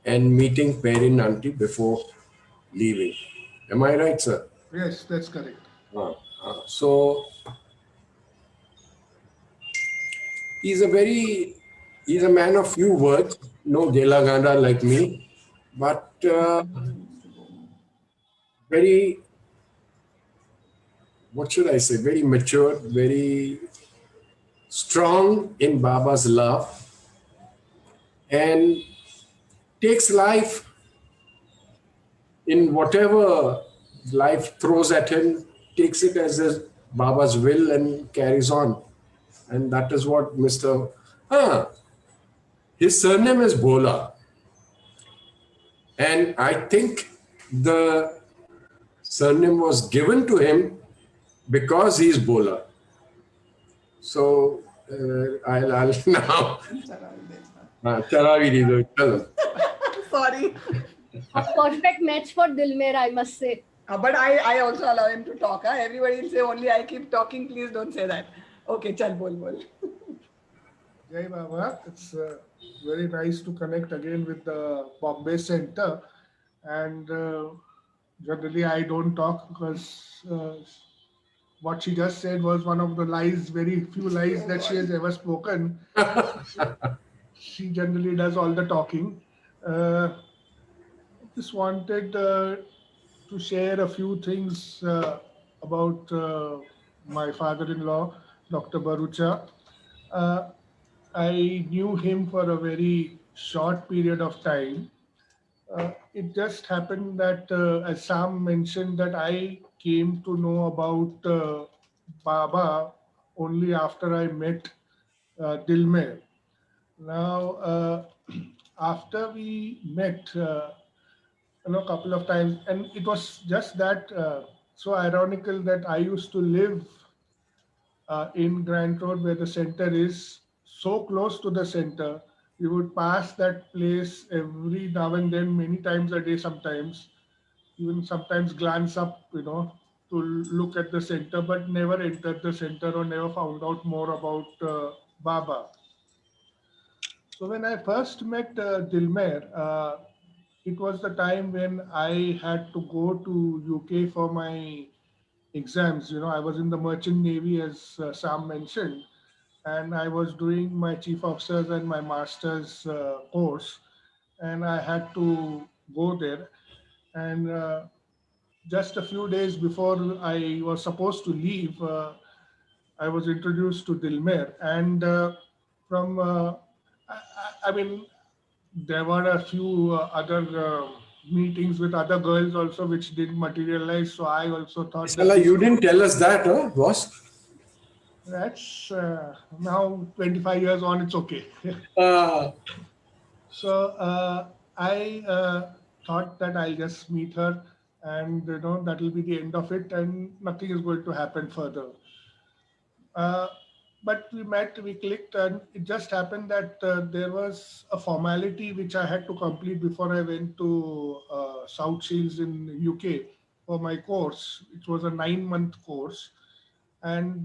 and meeting Perin auntie before leaving. Am I right, sir? Yes, that's correct. So he's a man of few words, no gela ganda like me, but very, what should I say, very mature, very strong in Baba's love, and takes life in whatever life throws at him, takes it as Baba's will and carries on. And that is what Mr. His surname is Bola. And I think the surname was given to him because he's Bola. So I'll now. Sorry. A perfect match for Dilmeher, I must say. But I also allow him to talk. Everybody will say only I keep talking. Please don't say that. Okay, chal bol bol. Jai Baba, it's very nice to connect again with the Bombay Center. And generally, I don't talk because what she just said was one of the lies, very few lies that she has ever spoken. She generally does all the talking. Just wanted to share a few things about my father-in-law, Dr. Bharucha. Uh, I knew him for a very short period of time. It just happened that, as Sam mentioned, that I came to know about Baba only after I met Dilmeher. Now, after we met, a couple of times, and it was just that so ironical that I used to live in Grant Road where the center is, so close to the center. We would pass that place every now and then, many times a day sometimes, even sometimes glance up, to look at the center, but never entered the center or never found out more about Baba. So when I first met Dilmer, it was the time when I had to go to UK for my exams. I was in the Merchant Navy, as Sam mentioned, and I was doing my chief officers and my master's course, and I had to go there. And just a few days before I was supposed to leave, I was introduced to Dilmer, and from I mean, there were a few other meetings with other girls also, which didn't materialize. So I also thought that Ishala, you didn't tell us that, boss? that's now 25 years on, it's okay. So I thought that I'll just meet her, and that will be the end of it, and nothing is going to happen further. Uh, but we met, we clicked, and it just happened that there was a formality which I had to complete before I went to South Shields in UK for my course. It was a 9-month course, and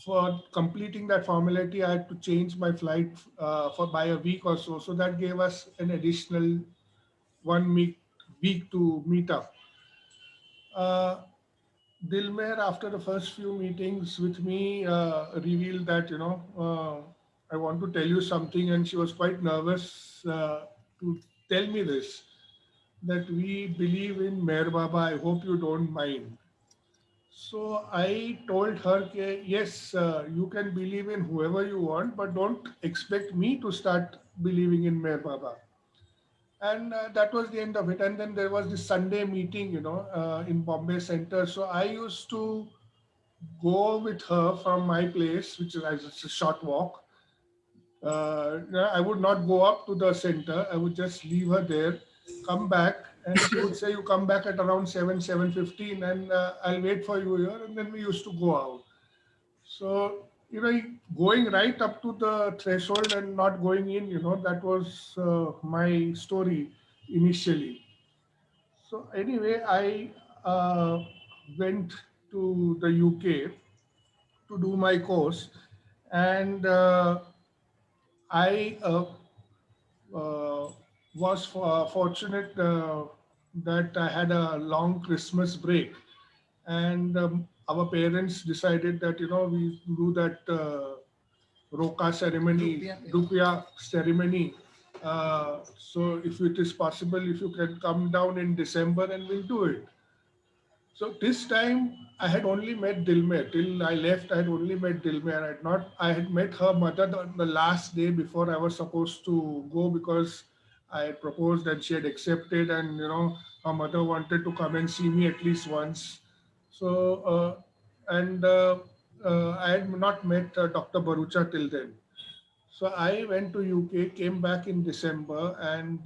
for completing that formality, I had to change my flight for by a week or so. So that gave us an additional 1 week to meet up. Uh, Dilmer, after the first few meetings with me, revealed that, I want to tell you something, and she was quite nervous to tell me this, that we believe in Meher Baba. I hope you don't mind. So I told her, yes, you can believe in whoever you want, but don't expect me to start believing in Meher Baba. And that was the end of it. And then there was this Sunday meeting, in Bombay Center. So I used to go with her from my place, which is it's a short walk. I would not go up to the center. I would just leave her there, come back, and she would say, "You come back at around 7:15, and I'll wait for you here." And then we used to go out. So going right up to the threshold and not going in, that was my story initially. So anyway, I went to the UK to do my course, and I uh, was fortunate that I had a long Christmas break, and our parents decided that we do that roka ceremony, rupia ceremony. So if it is possible, if you can come down in December, and we'll do it. So this time I had only met Dilmeher. Till I left, I had only met Dilmeher. I had met her mother the last day before I was supposed to go, because I had proposed and she had accepted, and her mother wanted to come and see me at least once. So and I had not met Dr. Bharucha till then. So I went to UK, came back in December, and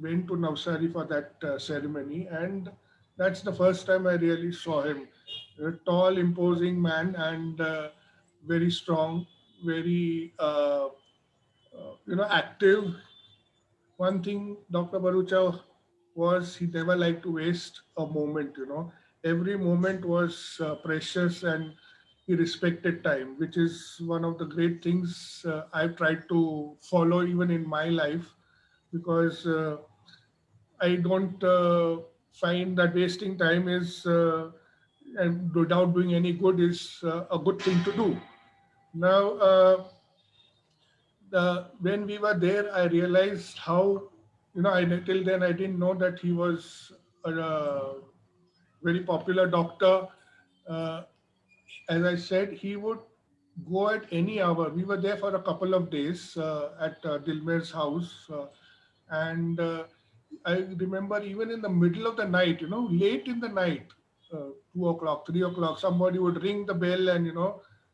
went to Navsari for that ceremony. And that's the first time I really saw him. A tall, imposing man, and very strong, very active. One thing Dr. Barucha was, he never liked to waste a moment. Every moment was precious, and he respected time, which is one of the great things I've tried to follow even in my life, because I don't find that wasting time is and without doing any good is a good thing to do. Now, when we were there, I realized how, till then I didn't know that he was a very popular doctor. Uh, as I said, he would go at any hour. We were there for a couple of days at Dilmeher's house. And I remember even in the middle of the night, late in the night, 2 o'clock, 3 o'clock, somebody would ring the bell and,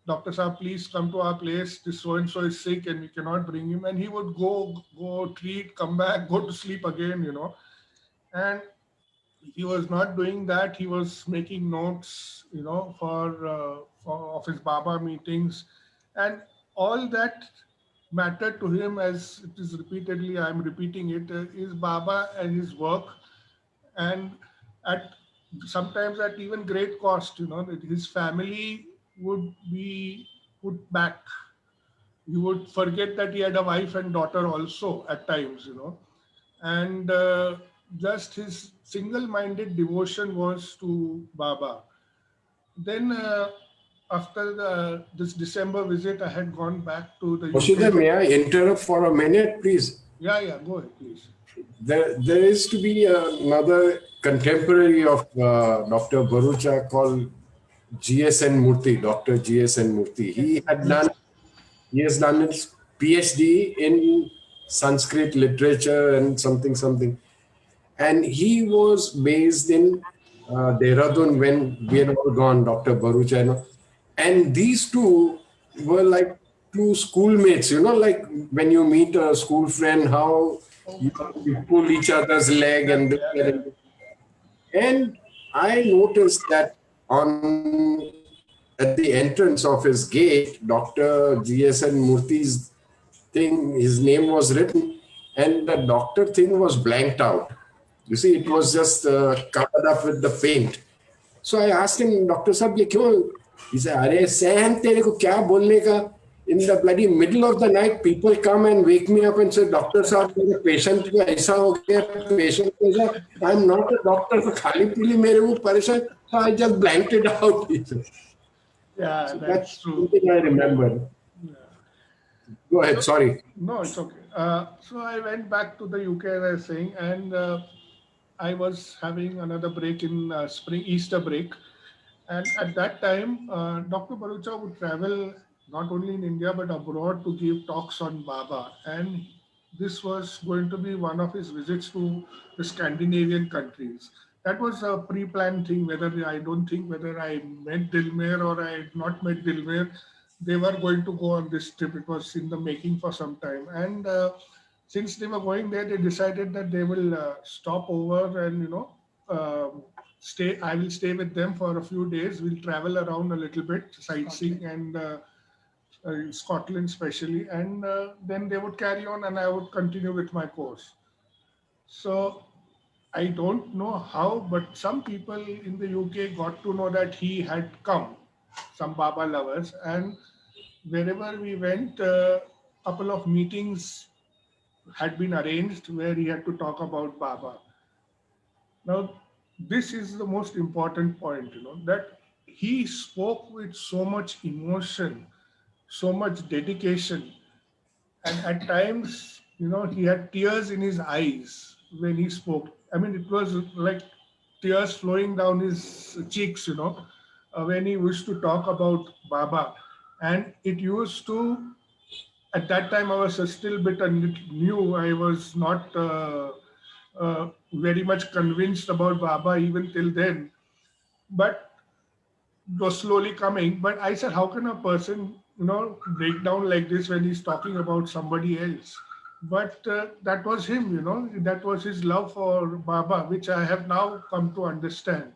Dr. Saab, please come to our place. This so and so is sick and we cannot bring him. And he would go treat, come back, go to sleep again. And he was not doing that. He was making notes, for of his Baba meetings, and all that mattered to him. As it is repeatedly, I'm repeating it, is Baba and his work, and at sometimes at even great cost. That his family would be put back. He would forget that he had a wife and daughter also at times. And just his single-minded devotion was to Baba. Then after this December visit, I had gone back to the Oshida, UK. may I interrupt for a minute, please? Yeah, go ahead, please. There is to be another contemporary of Dr. Bharucha called GSN Murthy, Dr. GSN Murthy. He has done his PhD in Sanskrit literature and something. And he was based in Dehradun when we had all gone, Dr. Bharucha. And these two were like two schoolmates, like when you meet a school friend, how you pull each other's leg and this, that, and this. And I noticed that on at the entrance of his gate, Dr. GSN Murthy's thing, his name was written, and the doctor thing was blanked out. You see, it was just covered up with the paint. So I asked him, Doctor Sahab, ye kyun? He said, Arey, Sam, tere ko kya bolne ka? In the bloody middle of the night, people come and wake me up and say, Doctor Sahab, mere patient ko aisa ho gaya, patient ko aisa. I'm not a doctor, so khali pili mere ko pareshan. So I just blanked it out. Yeah, So that's that's true. something I remember. Go ahead, sorry. No, it's okay. So I went back to the UK, as I was saying, and I was having another break in spring, Easter break. And at that time, Dr. Bharucha would travel not only in India but abroad to give talks on Baba. And this was going to be one of his visits to the Scandinavian countries. That was a pre-planned thing. Whether I don't think whether I met Dilmeher or I had not met Dilmeher, they were going to go on this trip. It was in the making for some time. And since they were going there, they decided that they will stop over and stay. I will stay with them for a few days. We'll travel around a little bit, sightseeing and Scotland especially, and then they would carry on, and I would continue with my course. So I don't know how, but some people in the UK got to know that he had come, some Baba lovers, and wherever we went, a couple of meetings had been arranged where he had to talk about Baba. Now, this is the most important point, that he spoke with so much emotion, so much dedication, and at times, he had tears in his eyes when he spoke. I mean, it was like tears flowing down his cheeks, when he used to talk about Baba. And it used to, at that time, I was still a bit new. I was not very much convinced about Baba even till then. But it was slowly coming. But I said, how can a person, break down like this when he's talking about somebody else? But that was him, that was his love for Baba, which I have now come to understand.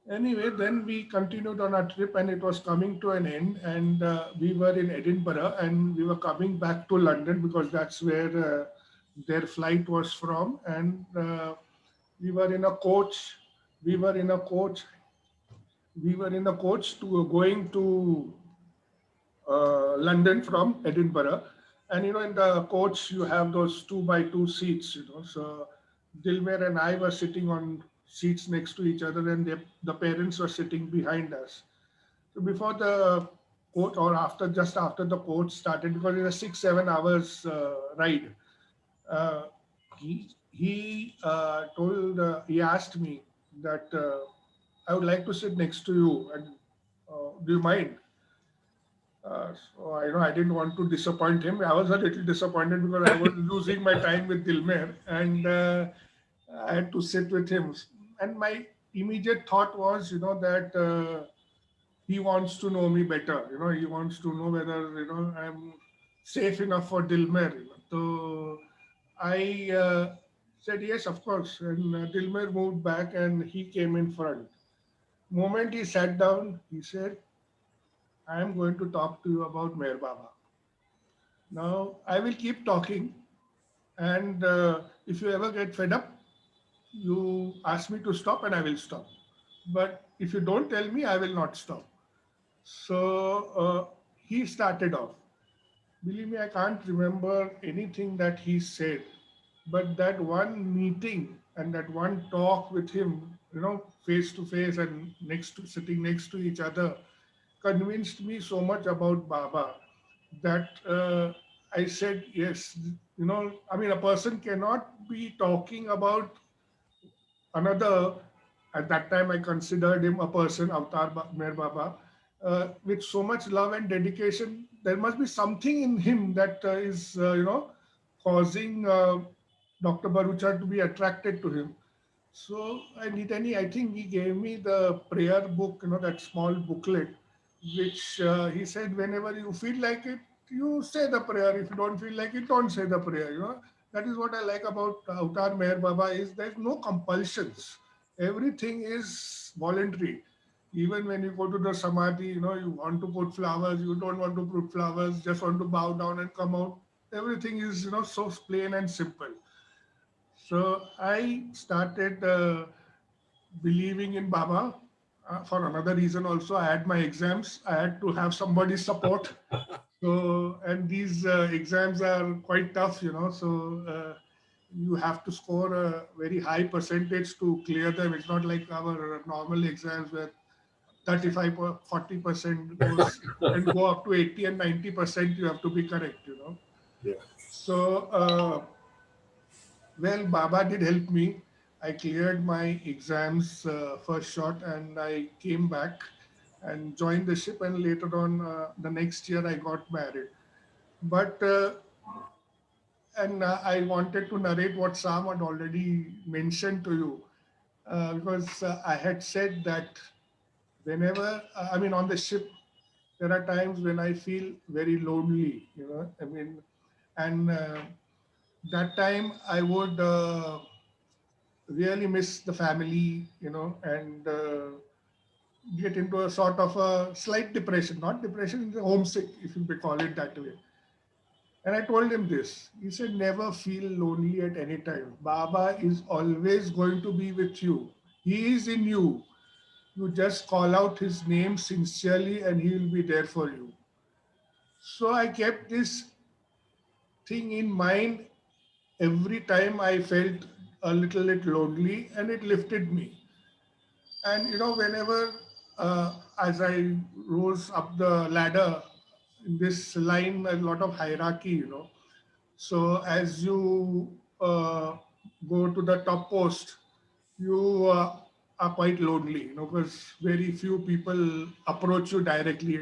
Anyway, then we continued on our trip and it was coming to an end. And we were in Edinburgh and we were coming back to London because that's where their flight was from. And we were in a coach. We were in a coach. We were in a coach to going to London from Edinburgh. And in the coach you have those 2x2 seats. So Dilmer and I were sitting on seats next to each other, and the parents were sitting behind us. So before the coach, or just after the coach started, because it was 6-7 hours ride, uh, he asked me that I would like to sit next to you, and do you mind? So I didn't want to disappoint him. I was a little disappointed because I was losing my time with Dilmer, and I had to sit with him. And my immediate thought was, that he wants to know me better. He wants to know whether I'm safe enough for Dilmer. So I said yes, of course. And Dilmer moved back, and he came in front. Moment he sat down, he said, I am going to talk to you about Meher Baba. Now, I will keep talking, and if you ever get fed up, you ask me to stop and I will stop. But if you don't tell me, I will not stop. So he started off. Believe me, I can't remember anything that he said, but that one meeting and that one talk with him, face to face and sitting next to each other, convinced me so much about Baba that I said, yes, I mean, a person cannot be talking about another. At that time, I considered him a person, Meher Baba, with so much love and dedication. There must be something in him that is, causing Dr. Barucha to be attracted to him. So I think he gave me the prayer book, that small booklet, which he said, whenever you feel like it, you say the prayer. If you don't feel like it, don't say the prayer. That is what I like about Avatar Meher Baba is there's no compulsions. Everything is voluntary. Even when you go to the samadhi, you want to put flowers, you don't want to put flowers, just want to bow down and come out. Everything is, so plain and simple. So I started believing in Baba for another reason also. I had my exams. I had to have somebody's support. So, and these exams are quite tough, So you have to score a very high percentage to clear them. It's not like our normal exams where 35 or 40% goes and go up to 80 and 90% you have to be correct. Yeah. So, well, Baba did help me. I cleared my exams first shot, and I came back and joined the ship. And later on, the next year, I got married. But and I wanted to narrate what Sam had already mentioned to you, because I had said that whenever I mean on the ship, there are times when I feel very lonely. I mean, and that time I would really miss the family, and get into a sort of a slight depression, not depression, homesick, if you may call it that way. And I told him this. He said, never feel lonely at any time. Baba is always going to be with you. He is in you. You just call out his name sincerely and he will be there for you. So I kept this thing in mind every time I felt a little bit lonely, and it lifted me. And whenever as I rose up the ladder in this line, a lot of hierarchy, so as you go to the top post, you are quite lonely, because very few people approach you directly.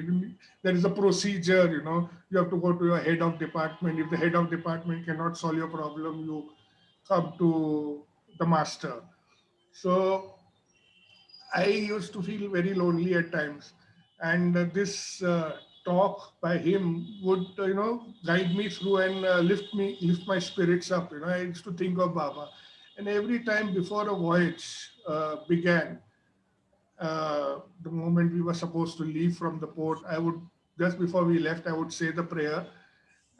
There is a procedure, you have to go to your head of department. If the head of department cannot solve your problem, you come to the master. So I used to feel very lonely at times, and this talk by him would, guide me through and lift my spirits up. I used to think of Baba, and every time before a voyage began, the moment we were supposed to leave from the port, I would, just before we left, I would say the prayer,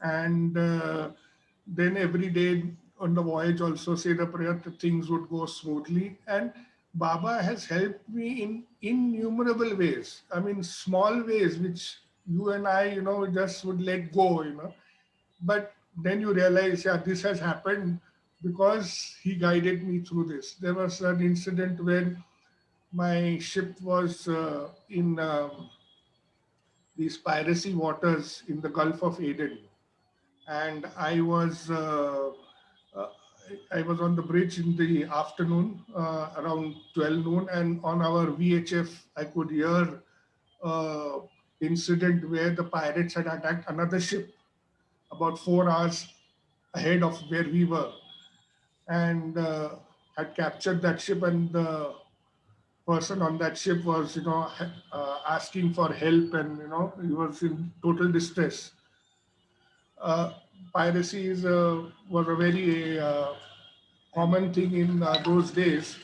and then every day on the voyage also say the prayer that things would go smoothly. And Baba has helped me in innumerable ways. I mean, small ways which you and I, just would let go, but then you realize, yeah, this has happened because he guided me through this. There was an incident when my ship was in these piracy waters in the Gulf of Aden, and uh, I was on the bridge in the afternoon, around 12 noon, and on our VHF I could hear uh, incident where the pirates had attacked another ship about 4 hours ahead of where we were, and had captured that ship. And the person on that ship was, asking for help, and he was in total distress. uh, Piracy was a very common thing in those days,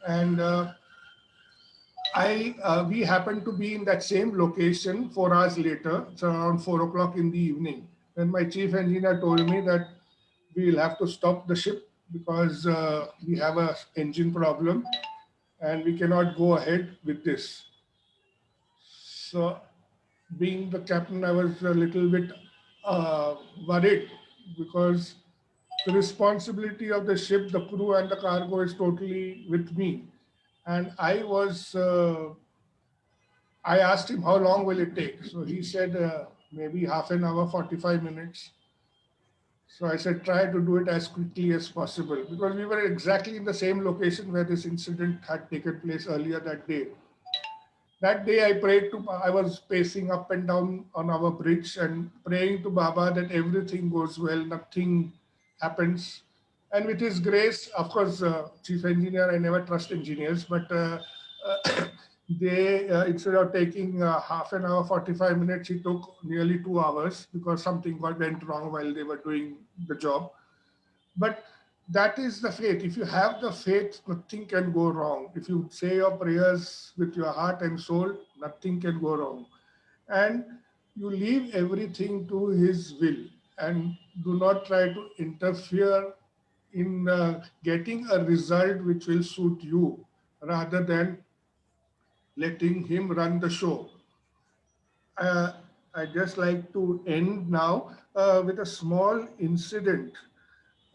and we happened to be in that same location 4 hours later, so around 4 o'clock in the evening, when my chief engineer told me that we will have to stop the ship because we have a engine problem and we cannot go ahead with this. So, being the captain, I was a little bit worried, because the responsibility of the ship, the crew, and the cargo is totally with me. And I asked him, how long will it take? So he said, maybe half an hour, 45 minutes. So I said, try to do it as quickly as possible, because we were exactly in the same location where this incident had taken place earlier that day. That day I was pacing up and down on our bridge and praying to Baba that everything goes well, nothing happens. And with his grace, of course, chief engineer, I never trust engineers, but they, instead of taking half an hour, 45 minutes, he took nearly 2 hours because something went wrong while they were doing the job. But that is the faith. If you have the faith, nothing can go wrong. If you say your prayers with your heart and soul, nothing can go wrong. And you leave everything to His will, and do not try to interfere in getting a result which will suit you, rather than letting Him run the show. Uh, I just like to end now with a small incident,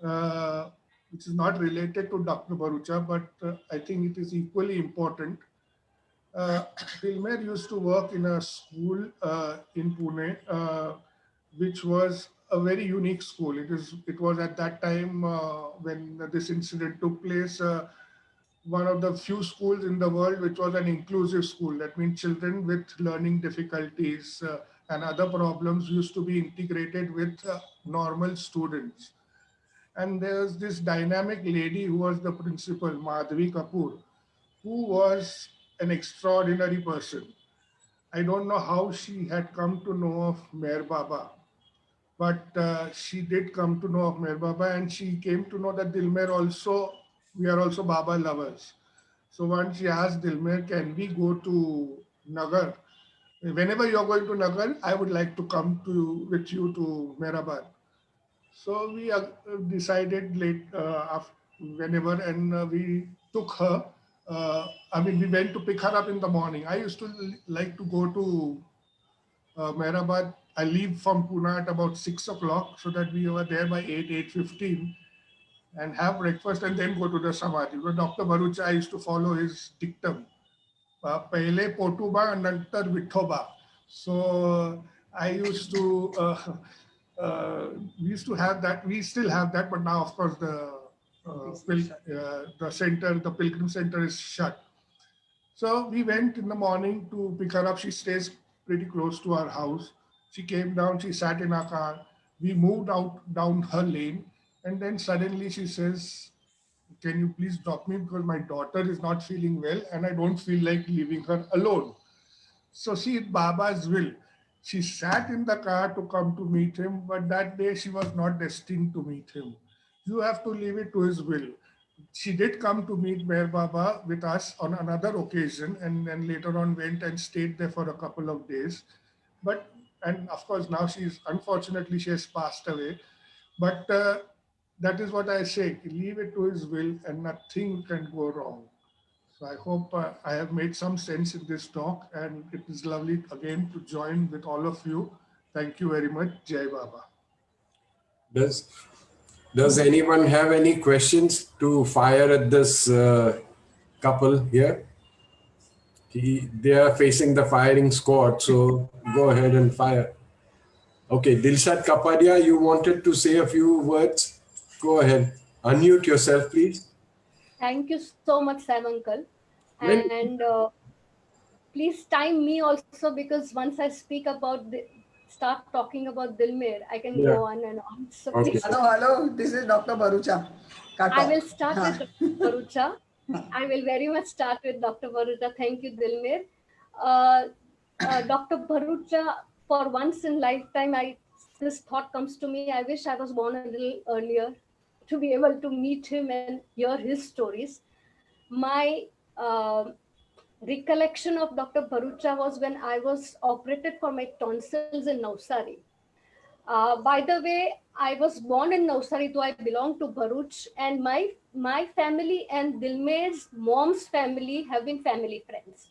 uh, which is not related to Dr. Bharucha, but I think it is equally important. Uh, Dilmeher used to work in a school in Pune, which was a very unique school. It was at that time when this incident took place. one of the few schools in the world which was an inclusive school. That means children with learning difficulties and other problems used to be integrated with normal students. And there's this dynamic lady who was the principal, Madhavi Kapoor, who was an extraordinary person. I don't know how she had come to know of Meher Baba, but she did come to know of Meher Baba, and she came to know that Dilmeher also, we are also Baba lovers. So once she asked Dilmeher, can we go to Nagar? Whenever you're going to Nagar, I would like to come to with you to Mehrabad. So we decided late whenever, and we took her. I mean, we went to pick her up in the morning. I used to like to go to Mehrabad. I leave from Pune at about 6 o'clock, so that we were there by 8:15, and have breakfast and then go to the Samadhi. But Dr. Bharucha, I used to follow his dictum. पहिले पोटुबा नंतर Vithoba. So I used to we used to have that. We still have that, but now of course the center, the pilgrim center, is shut. So we went in the morning to pick her up. She stays pretty close to our house. She came down. She sat in our car. We moved out down her lane, and then suddenly she says, can you please drop me, because my daughter is not feeling well and I don't feel like leaving her alone. So see, Baba's will. She sat in the car to come to meet him, but that day she was not destined to meet him. You have to leave it to his will. She did come to meet Meher Baba with us on another occasion, and then later on went and stayed there for a couple of days. But, and of course now unfortunately she has passed away. But that is what I say, leave it to his will and nothing can go wrong. So I hope I have made some sense in this talk, and it is lovely again to join with all of you. Thank you very much. Jai Baba. Does anyone have any questions to fire at this couple here? They are facing the firing squad, so go ahead and fire. Okay, Dilshad Kapadia, you wanted to say a few words? Go ahead. Unmute yourself, please. Thank you so much, Sam Uncle. When- And please time me also, because once I speak about start talking about Dilmeher, I can Yeah. go on and on. So Okay. please, Hello, this is Dr. Barucha. Cut I off. will start with Dr. Bharucha. I will very much start with Dr. Bharucha. Thank you, Dilmeher. Uh, Dr. Bharucha, for once in lifetime, this thought comes to me. I wish I was born a little earlier to be able to meet him and hear his stories. My recollection of Dr. Bharucha was when I was operated for my tonsils in Navsari. By the way, I was born in Navsari, though I belong to Bharuch, and my family and Dilmeher's mom's family have been family friends.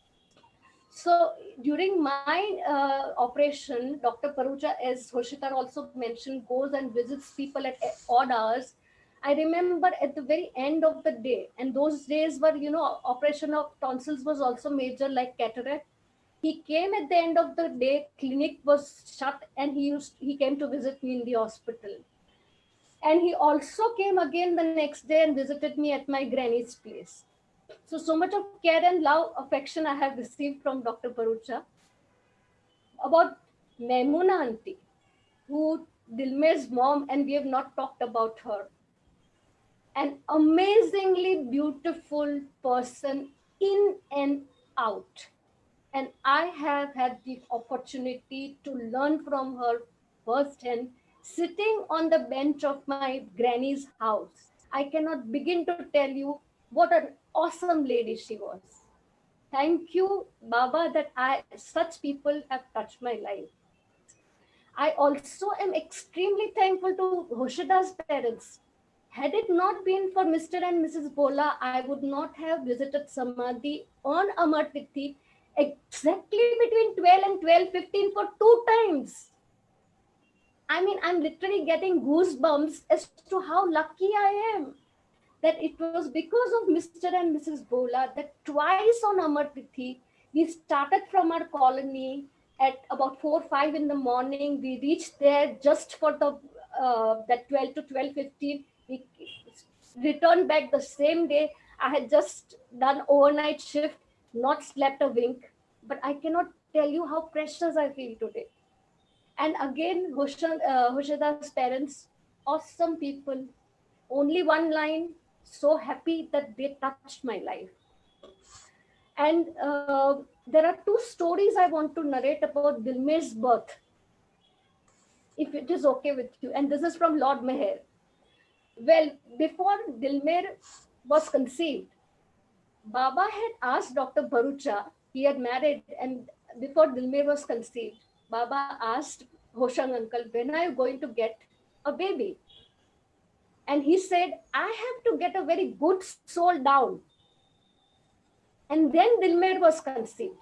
So during my operation, Dr. Bharucha, as Hoshikar also mentioned, goes and visits people at odd hours. I remember at the very end of the day, and those days were, operation of tonsils was also major, like cataract. He came at the end of the day, clinic was shut, and he came to visit me in the hospital. And he also came again the next day and visited me at my granny's place. So much of care and love, affection I have received from Dr. Bharucha. About Maimuna auntie, who Dilmeher's mom, and we have not talked about her. An amazingly beautiful person in and out. And I have had the opportunity to learn from her firsthand, sitting on the bench of my granny's house. I cannot begin to tell you what an awesome lady she was. Thank you, Baba, that such people have touched my life. I also am extremely thankful to Hoshida's parents. Had it not been for Mr. and Mrs. Bola, I would not have visited Samadhi on Amar Tithi exactly between 12 and 12:15 for 2 times. I mean, I'm literally getting goosebumps as to how lucky I am that it was because of Mr. and Mrs. Bola that twice on Amar Tithi, we started from our colony at about 4 5 in the morning. We reached there just for that 12 to 12:15. We returned back the same day. I had just done overnight shift, not slept a wink, but I cannot tell you how precious I feel today. And again, Hoshada's parents, awesome people. Only one line, so happy that they touched my life. And there are two stories I want to narrate about Dilmeher's birth, if it is okay with you. And this is from Lord Meher. Well, before Dilmeher was conceived, Baba had asked Dr. Bharucha, he had married, and before Dilmeher was conceived, Baba asked Hoshang uncle, when are you going to get a baby? And he said, I have to get a very good soul down. And then Dilmeher was conceived.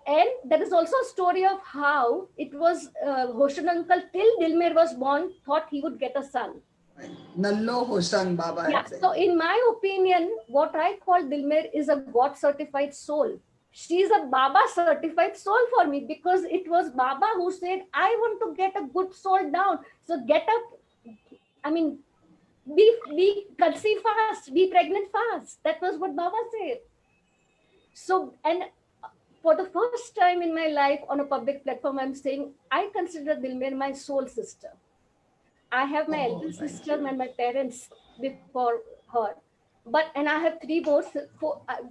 And there is also a story of how it was Hoshang uncle till Dilmeher was born thought he would get a son. Nallo Hoshang Baba Yeah. had said. So in my opinion, what I call Dilmeher is a God certified soul. She's a Baba certified soul for me, because it was Baba who said, I want to get a good soul down. So get up. I mean, be conceive fast, be pregnant fast. That was what Baba said. So, and for the first time in my life on a public platform, I'm saying I consider Dilmeher my soul sister. I have my elder sister and my parents before her, and I have three more.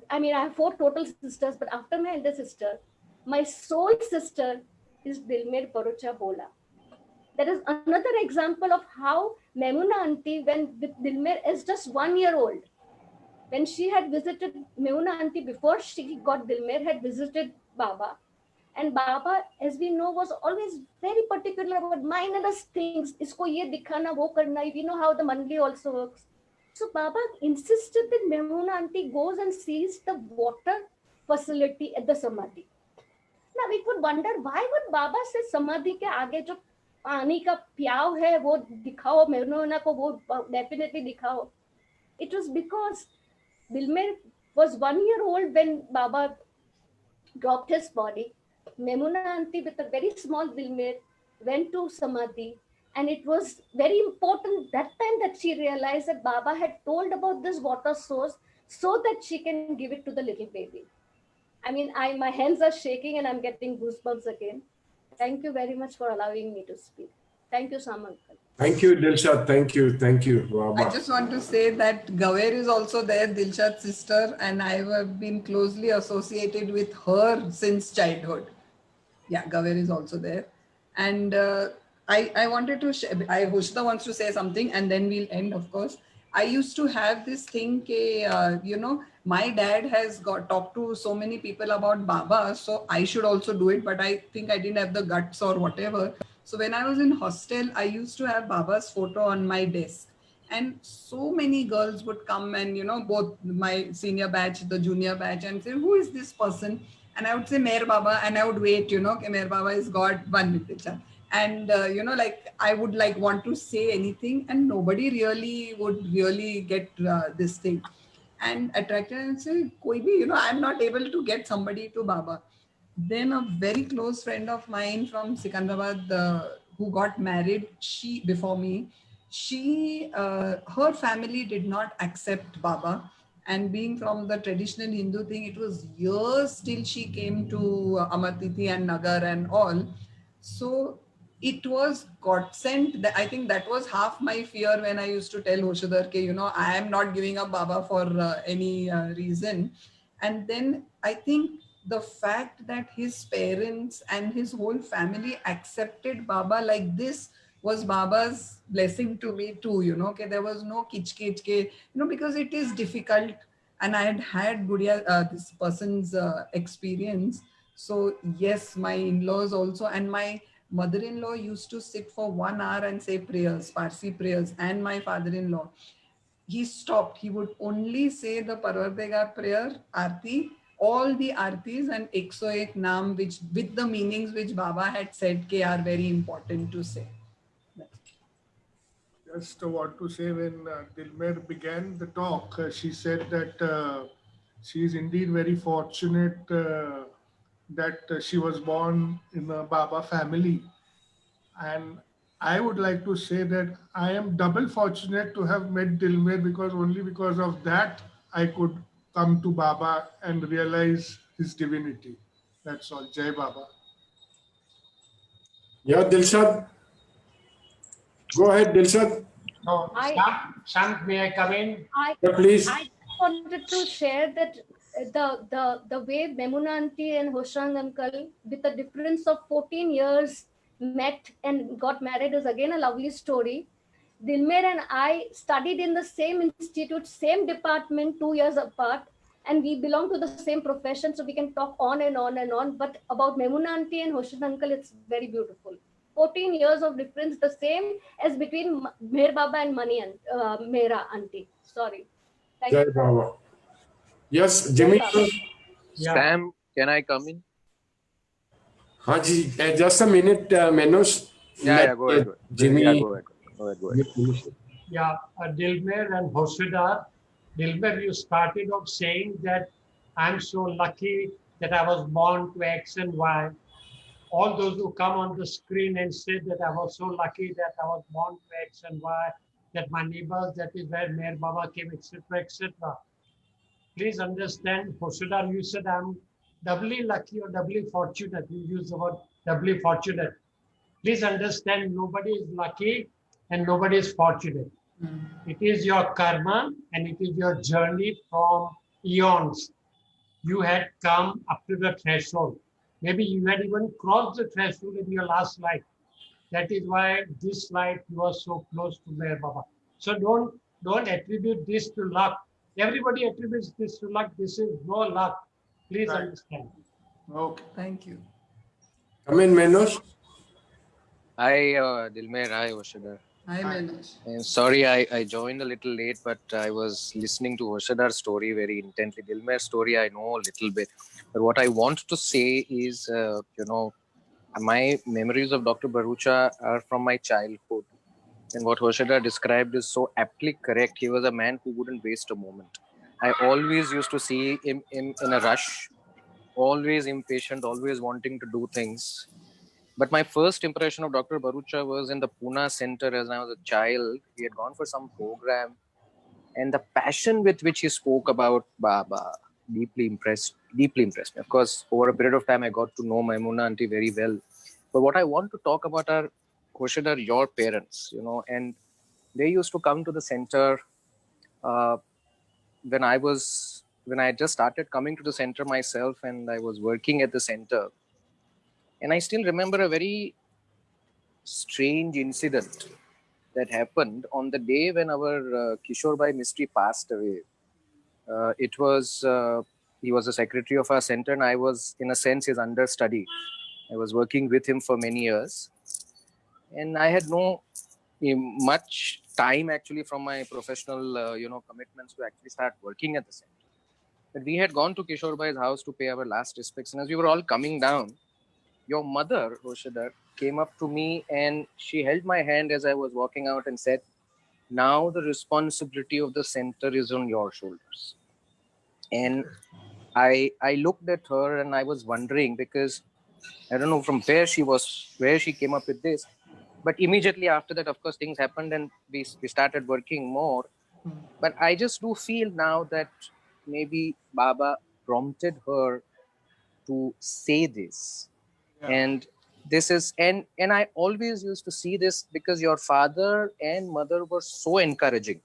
I have four total sisters, but after my elder sister, my soul sister is Dilmeher Bharucha Bola. That is another example of how Memuna auntie, when with Dilmeher is just 1 year old, when she had visited Memuna auntie before she got Dilmeher, had visited Baba. And Baba, as we know, was always very particular about minor things. Isko ye dikhana, wo karna. We know how the mandli also works. So Baba insisted that Memuna auntie goes and sees the water facility at the Samadhi. Now we could wonder, why would Baba say Samadhi ke aage jo पानी का प्याव है वो दिखाओ, मेमूना को वो definitely दिखाओ. It was because Dilmeher was 1 year old when Baba dropped his body. Memuna auntie with a very small Dilmeher went to Samadhi, and it was very important that time that she realized that Baba had told about this water source so that she can give it to the little baby. I mean, my hands are shaking and I'm getting goosebumps again. Thank you very much for allowing me to speak. Thank you, Sam uncle. Thank you, Dilshad. Thank you, I Baba. just want to say that Gaver is also there, Dilshad's sister, and I have been closely associated with her since childhood. Yeah, Gaver is also there. And I wanted to, Hushda wants to say something and then we'll end, of course. I used to have this thing, my dad has got talked to so many people about Baba, so I should also do it, but I think I didn't have the guts or whatever. So when I was in hostel, I used to have Baba's photo on my desk. And so many girls would come and, both my senior batch, the junior batch, and say, who is this person? And I would say Meher Baba, and I would wait, okay, Meher Baba is God, one with each other. And, I would want to say anything, and nobody really would really get this thing. And attracted and say, koi bhi, I'm not able to get somebody to Baba. Then a very close friend of mine from Secunderabad who got married, she before me, her family did not accept Baba. And being from the traditional Hindu thing, it was years till she came to Amartiti and Nagar and all. So it was God sent. I think that was half my fear when I used to tell Hoshadar, I am not giving up Baba for any reason. And then I think the fact that his parents and his whole family accepted Baba like this was Baba's blessing to me too, there was no kich, because it is difficult. And I had had this person's experience. So yes, my in-laws also, and my mother-in-law used to sit for 1 hour and say prayers, Parsi prayers, and my father-in-law. He stopped. He would only say the Parvardegar prayer, Aarti, all the Aartis and 101 Naam, which with the meanings which Baba had said are very important to say. Just want to say, when Dilmeher began the talk, she said that she is indeed very fortunate that she was born in a Baba family. And I would like to say that I am double fortunate to have met Dilmeher, because only because of that I could come to Baba and realize his divinity. That's all. Jai Baba. Yeah, Dilshad. Go ahead, Dilshad. No, I Sant, may I come in? I Yeah, please. I just wanted to share that the way Memuna auntie and Hoshang uncle, with a difference of 14 years, met and got married is again a lovely story. Dilmeher and I studied in the same institute, same department, 2 years apart, and we belong to the same profession, so we can talk on and on and on. But about Memuna auntie and Hoshang uncle, it's very beautiful. 14 years of difference, the same as between Meher Baba and Mera auntie. Sorry. Thank Jai you. Baba. Yes, Jai Jimmy. Baba. Yeah. Sam, can I come in? Haji, just a minute, Menos. Yeah, Let go ahead. Yeah, Jimmy go ahead. Go ahead. finish it. Yeah, Dilmer and Hoshidar. Dilmer, you started off saying that I'm so lucky that I was born to X and Y. All those who come on the screen and say that I was so lucky that I was born to X and Y, that my neighbors, that is where Meher Baba came, etc., etc. Please understand, Hoshidar, you said I'm doubly lucky or doubly fortunate. You use the word doubly fortunate. Please understand, nobody is lucky and nobody is fortunate. It is your karma and it is your journey from eons. You had come up to the threshold. Maybe you had even crossed the threshold in your last life. That is why this life you are so close to Meher Baba. So don't attribute this to luck. Everybody attributes this to luck. This is no luck. Please Right. understand. Okay. Thank you. Come in, Menos. Hi, Dilmer. Hi, Oshadar. Hi, Menos. And sorry, I joined a little late, but I was listening to Oshadar's story very intently. Dilmer's story I know a little bit. But what I want to say is, my memories of Dr. Bharucha are from my childhood. And what Hoshadar described is so aptly correct. He was a man who wouldn't waste a moment. I always used to see him in a rush, always impatient, always wanting to do things. But my first impression of Dr. Bharucha was in the Pune center as I was a child. We had gone for some program, and the passion with which he spoke about Baba deeply impressed me. Of course, over a period of time, I got to know Maimuna auntie very well. But what I want to talk about are, Khoshad, are your parents, and they used to come to the center uh, when I had just started coming to the center myself, and I was working at the center. And I still remember a very strange incident that happened on the day when our Kishore Bhai Mistry passed away. He was a secretary of our center, and I was, in a sense, his understudy. I was working with him for many years, and I had no much time actually from my professional, commitments to actually start working at the center. But we had gone to Kishore Bhai's house to pay our last respects, and as we were all coming down, your mother, Roshadar, came up to me and she held my hand as I was walking out and said, "Now the responsibility of the center is on your shoulders." And I looked at her and I was wondering, because I don't know from where she came up with this. But immediately after that, of course, things happened and we started working more. But I just do feel now that maybe Baba prompted her to say this. Yeah. And this is, and I always used to see this because your father and mother were so encouraging.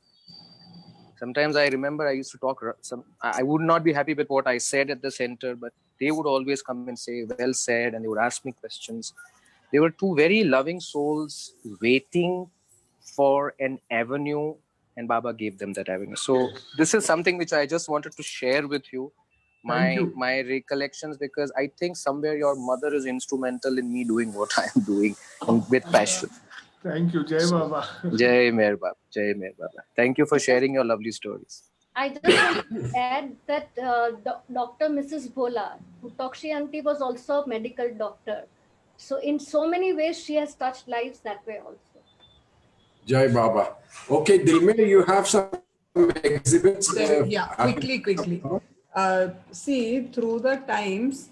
Sometimes I remember I used to talk, I would not be happy with what I said at the center, but they would always come and say, "Well said," and they would ask me questions. They were two very loving souls waiting for an avenue, and Baba gave them that avenue. So this is something which I just wanted to share with you, Thank you. my recollections, because I think somewhere your mother is instrumental in me doing what I am doing with passion. Thank you. Jai Baba. Jai Meher Baba. Jai Meher Baba. Thank you for sharing your lovely stories. I just want to add that Dr. Mrs. Bhola, Tokshi auntie, was also a medical doctor. So in so many ways, she has touched lives that way also. Jai Baba. Okay, Dilmeher, you have some exhibits. Yeah, quickly. See, through the times,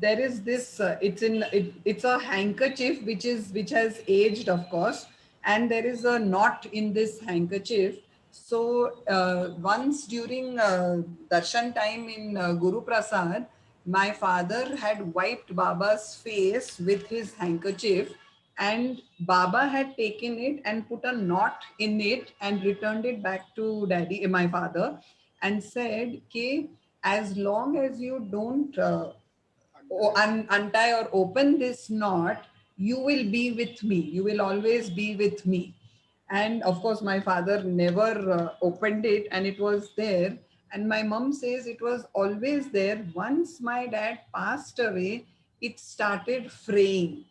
there is this. It's a handkerchief which has aged, of course, and there is a knot in this handkerchief. So once during darshan time in Guru Prasad, my father had wiped Baba's face with his handkerchief, and Baba had taken it and put a knot in it and returned it back to daddy, my father, and said, "Okay, as long as you don't untie or open this knot, you will be with me. You will always be with me." And of course, my father never opened it, and it was there. And my mom says it was always there. Once my dad passed away, it started fraying.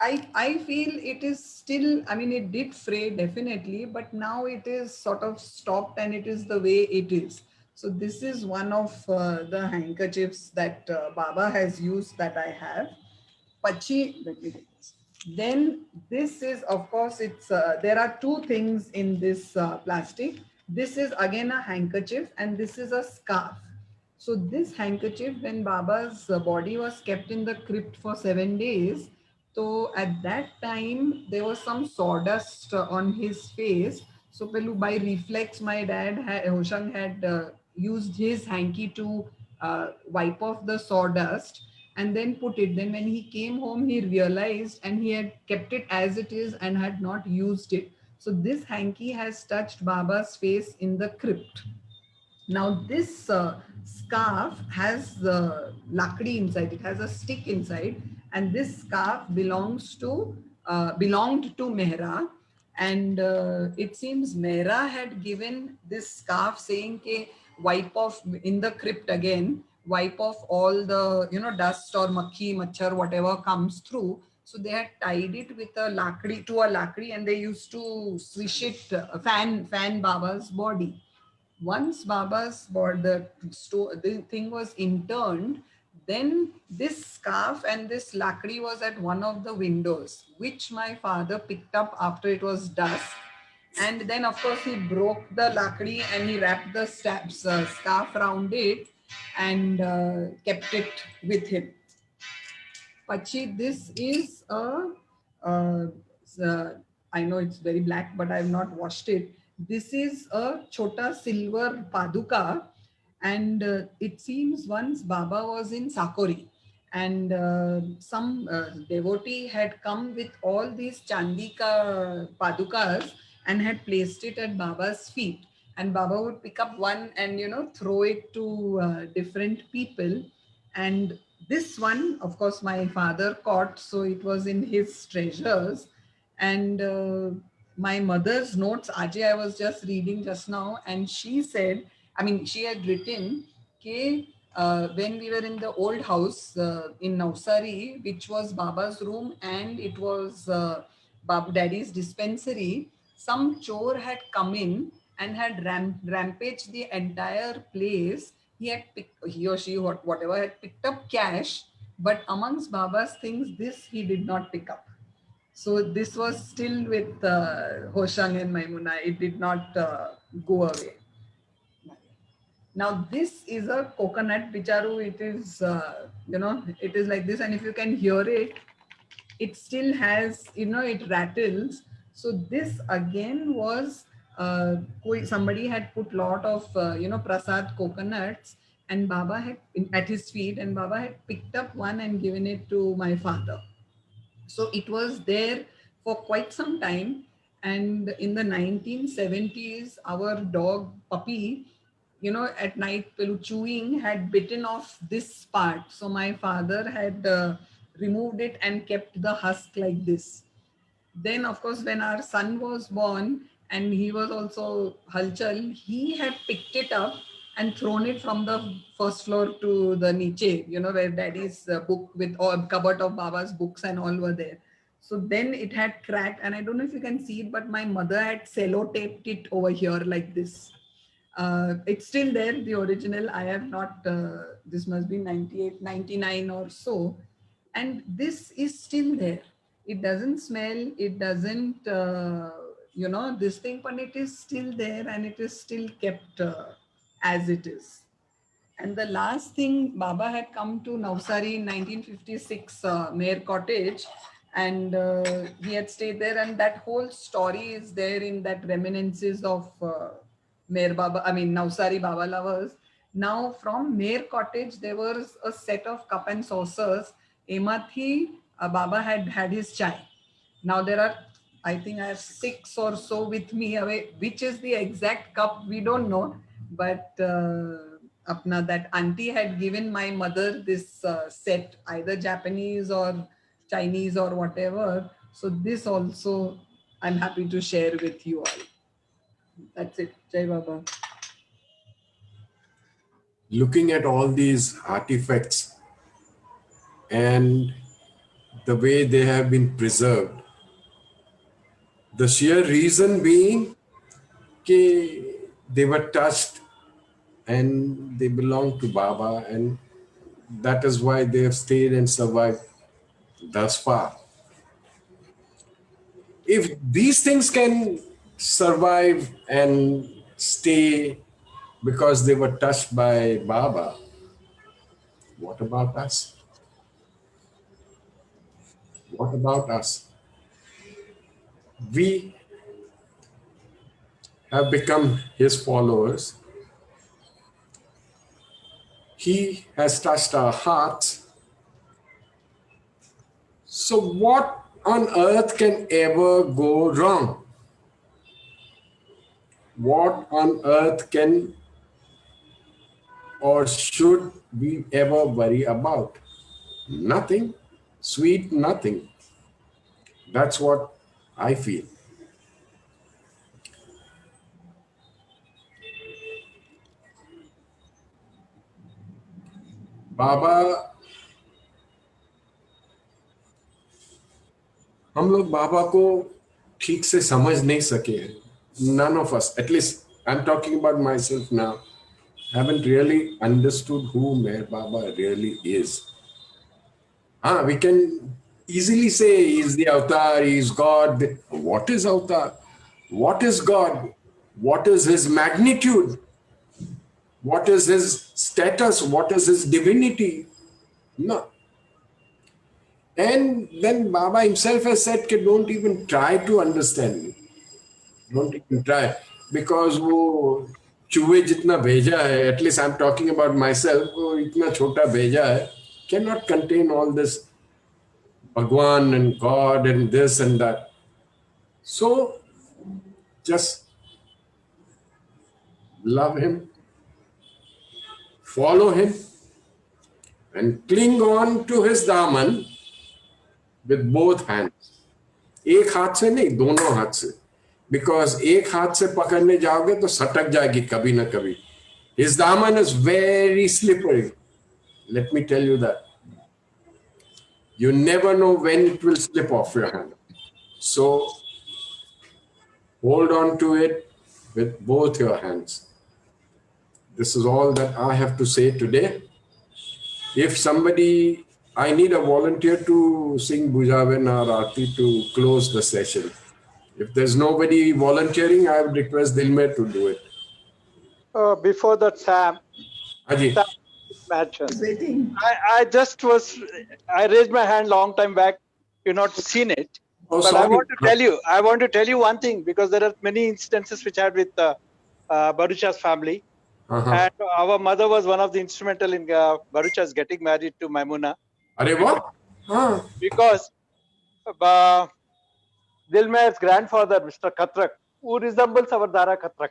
I feel it is still, I mean, it did fray definitely, but now it is sort of stopped and it is the way it is. So this is one of the handkerchiefs that Baba has used that I have. Pachi, let me take this. Then this is, of course, it's there are two things in this plastic. This is again a handkerchief and this is a scarf. So this handkerchief, when Baba's body was kept in the crypt for 7 days, so at that time there was some sawdust on his face. So Pelu, by reflex, my dad Hoshang had used his hanky to wipe off the sawdust and then put it. Then when he came home, he realized and he had kept it as it is and had not used it. So this hanky has touched Baba's face in the crypt. Now this scarf has the lakdi inside. It has a stick inside, and this scarf belonged to Mehra, and it seems Mehra had given this scarf saying, "Ke wipe off in the crypt again, wipe off all the dust or makhi, machhar, whatever comes through." So they had tied it with a lakdi, and they used to swish it, fan Baba's body. Once Baba's board, the thing was interned, then this scarf and this lakdi was at one of the windows, which my father picked up after it was dusk. And then, of course, he broke the lakdi and he wrapped the scarf around it and kept it with him. Pachi, this is uh, I know it's very black, but I've not washed it. This is a chota silver paduka, and it seems once Baba was in Sakori, and some devotee had come with all these Chandika padukas and had placed it at Baba's feet. And Baba would pick up one and throw it to different people. And this one, of course, my father caught, so it was in his treasures. And my mother's notes, Ajay, I was just reading just now, and she said, I mean, she had written, okay, when we were in the old house in Navsari, which was Baba's room and it was Babu Daddy's dispensary, some chore had come in and had rampaged the entire place. He or she, whatever, had picked up cash, but amongst Baba's things, this he did not pick up. So this was still with Hoshang and Maimuna. It did not go away. Now this is a coconut, Picharu. It is, it is like this. And if you can hear it, it still has, it rattles. So this again was, somebody had put lot of, prasad coconuts and Baba had at his feet, and Baba had picked up one and given it to my father. So it was there for quite some time. And in the 1970s, our dog Puppy, at night, Pelu chewing had bitten off this part. So my father had removed it and kept the husk like this. Then, of course, when our son was born and he was also Halchal, he had picked it up and thrown it from the first floor to the niche, where daddy's book with all cupboard of Baba's books and all were there. So then it had cracked, and I don't know if you can see it, but my mother had sellotaped it over here like this. It's still there, the original. I have not, this must be 98, 99 or so. And this is still there. It doesn't smell, it doesn't, this thing, but it is still there and it is still kept as it is. And the last thing, Baba had come to Navsari in 1956, Mayor Cottage, and he had stayed there, and that whole story is there in that reminiscences of Mehr Baba, I mean Navsari Baba lovers. Now from Mehr Cottage there was a set of cup and saucers. Emathi Baba had had his chai. Now there are, I think I have 6 or so with me. Away, which is the exact cup we don't know, but apna that auntie had given my mother this set, either Japanese or Chinese or whatever. So this also I'm happy to share with you all. That's it. Jai Baba. Looking at all these artifacts and the way they have been preserved, the sheer reason being that they were touched and they belong to Baba, and that is why they have stayed and survived thus far. If these things can survive and stay because they were touched by Baba, what about us? What about us? We have become his followers. He has touched our hearts. So, what on earth can ever go wrong? What on earth can or should we ever worry about? Nothing. Sweet nothing. That's what I feel. बाबा, हम लोग बाबा को ठीक से समझ नहीं सके हैं. None of us, at least I'm talking about myself now, haven't really understood who Mehr Baba really is. We can easily say he's the avatar, he's God. What is avatar? What is God? What is his magnitude? What is his status? What is his divinity? No. And then Baba himself has said, don't even try to understand me. Don't even try. Because वो चूहे जितना भेजा है, at least I'm talking about myself, वो इतना छोटा भेजा है, cannot contain all this Bhagwan and God and this and that. So just love him, follow him, and cling on to his daman with both hands. एक हाथ से नहीं, दोनों हाथ से. Because एक हाथ से पकड़ने जाओगे तो सटक जाएगी कभी ना कभी. His daman is very slippery. Let me tell you that. You never know when it will slip off your hand. So hold on to it with both your hands. This is all that I have to say today. If somebody, I need a volunteer to sing Bujaven or Aarti to close the session. If there's nobody volunteering, I would request Dilmeher to do it. Before that, Sam Haji. mentioned. Waiting. I raised my hand long time back. You've not seen it. Oh, But sorry. I want to tell you one thing, because there are many instances which I had with Bharucha's family. And our mother was one of the instrumental in Bharucha's getting married to Maimuna. Arey what? Because Dilmeher's grandfather, Mr. Khatrak, who resembles our Dara Khatrak,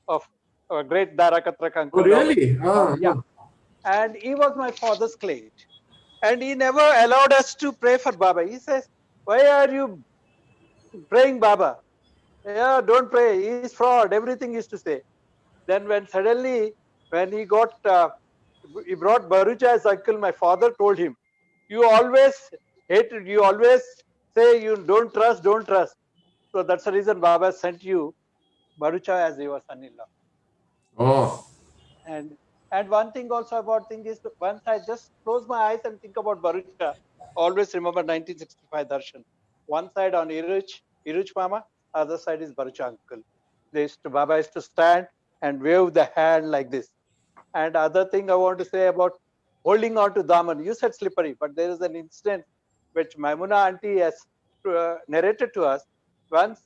of our great Dara Khatrak uncle. Oh, really? Yeah. And he was my father's clade. And he never allowed us to pray for Baba. He says, why are you praying Baba? Yeah, don't pray. He's fraud. Everything is to say. Then when suddenly, when he got, he brought Bharucha as uncle, my father told him, you always hate it. You always say you don't trust, don't trust. So that's the reason Baba sent you Bharucha as your son-in-law. Oh. And one thing also about thing is, once I just close my eyes and think about Bharucha, always remember 1965 darshan. One side on Iruch Mama, other side is Bharucha uncle. Baba used to stand and wave the hand like this. And other thing I want to say about holding on to Daman, you said slippery, but there is an incident which Maimuna auntie has narrated to us. Once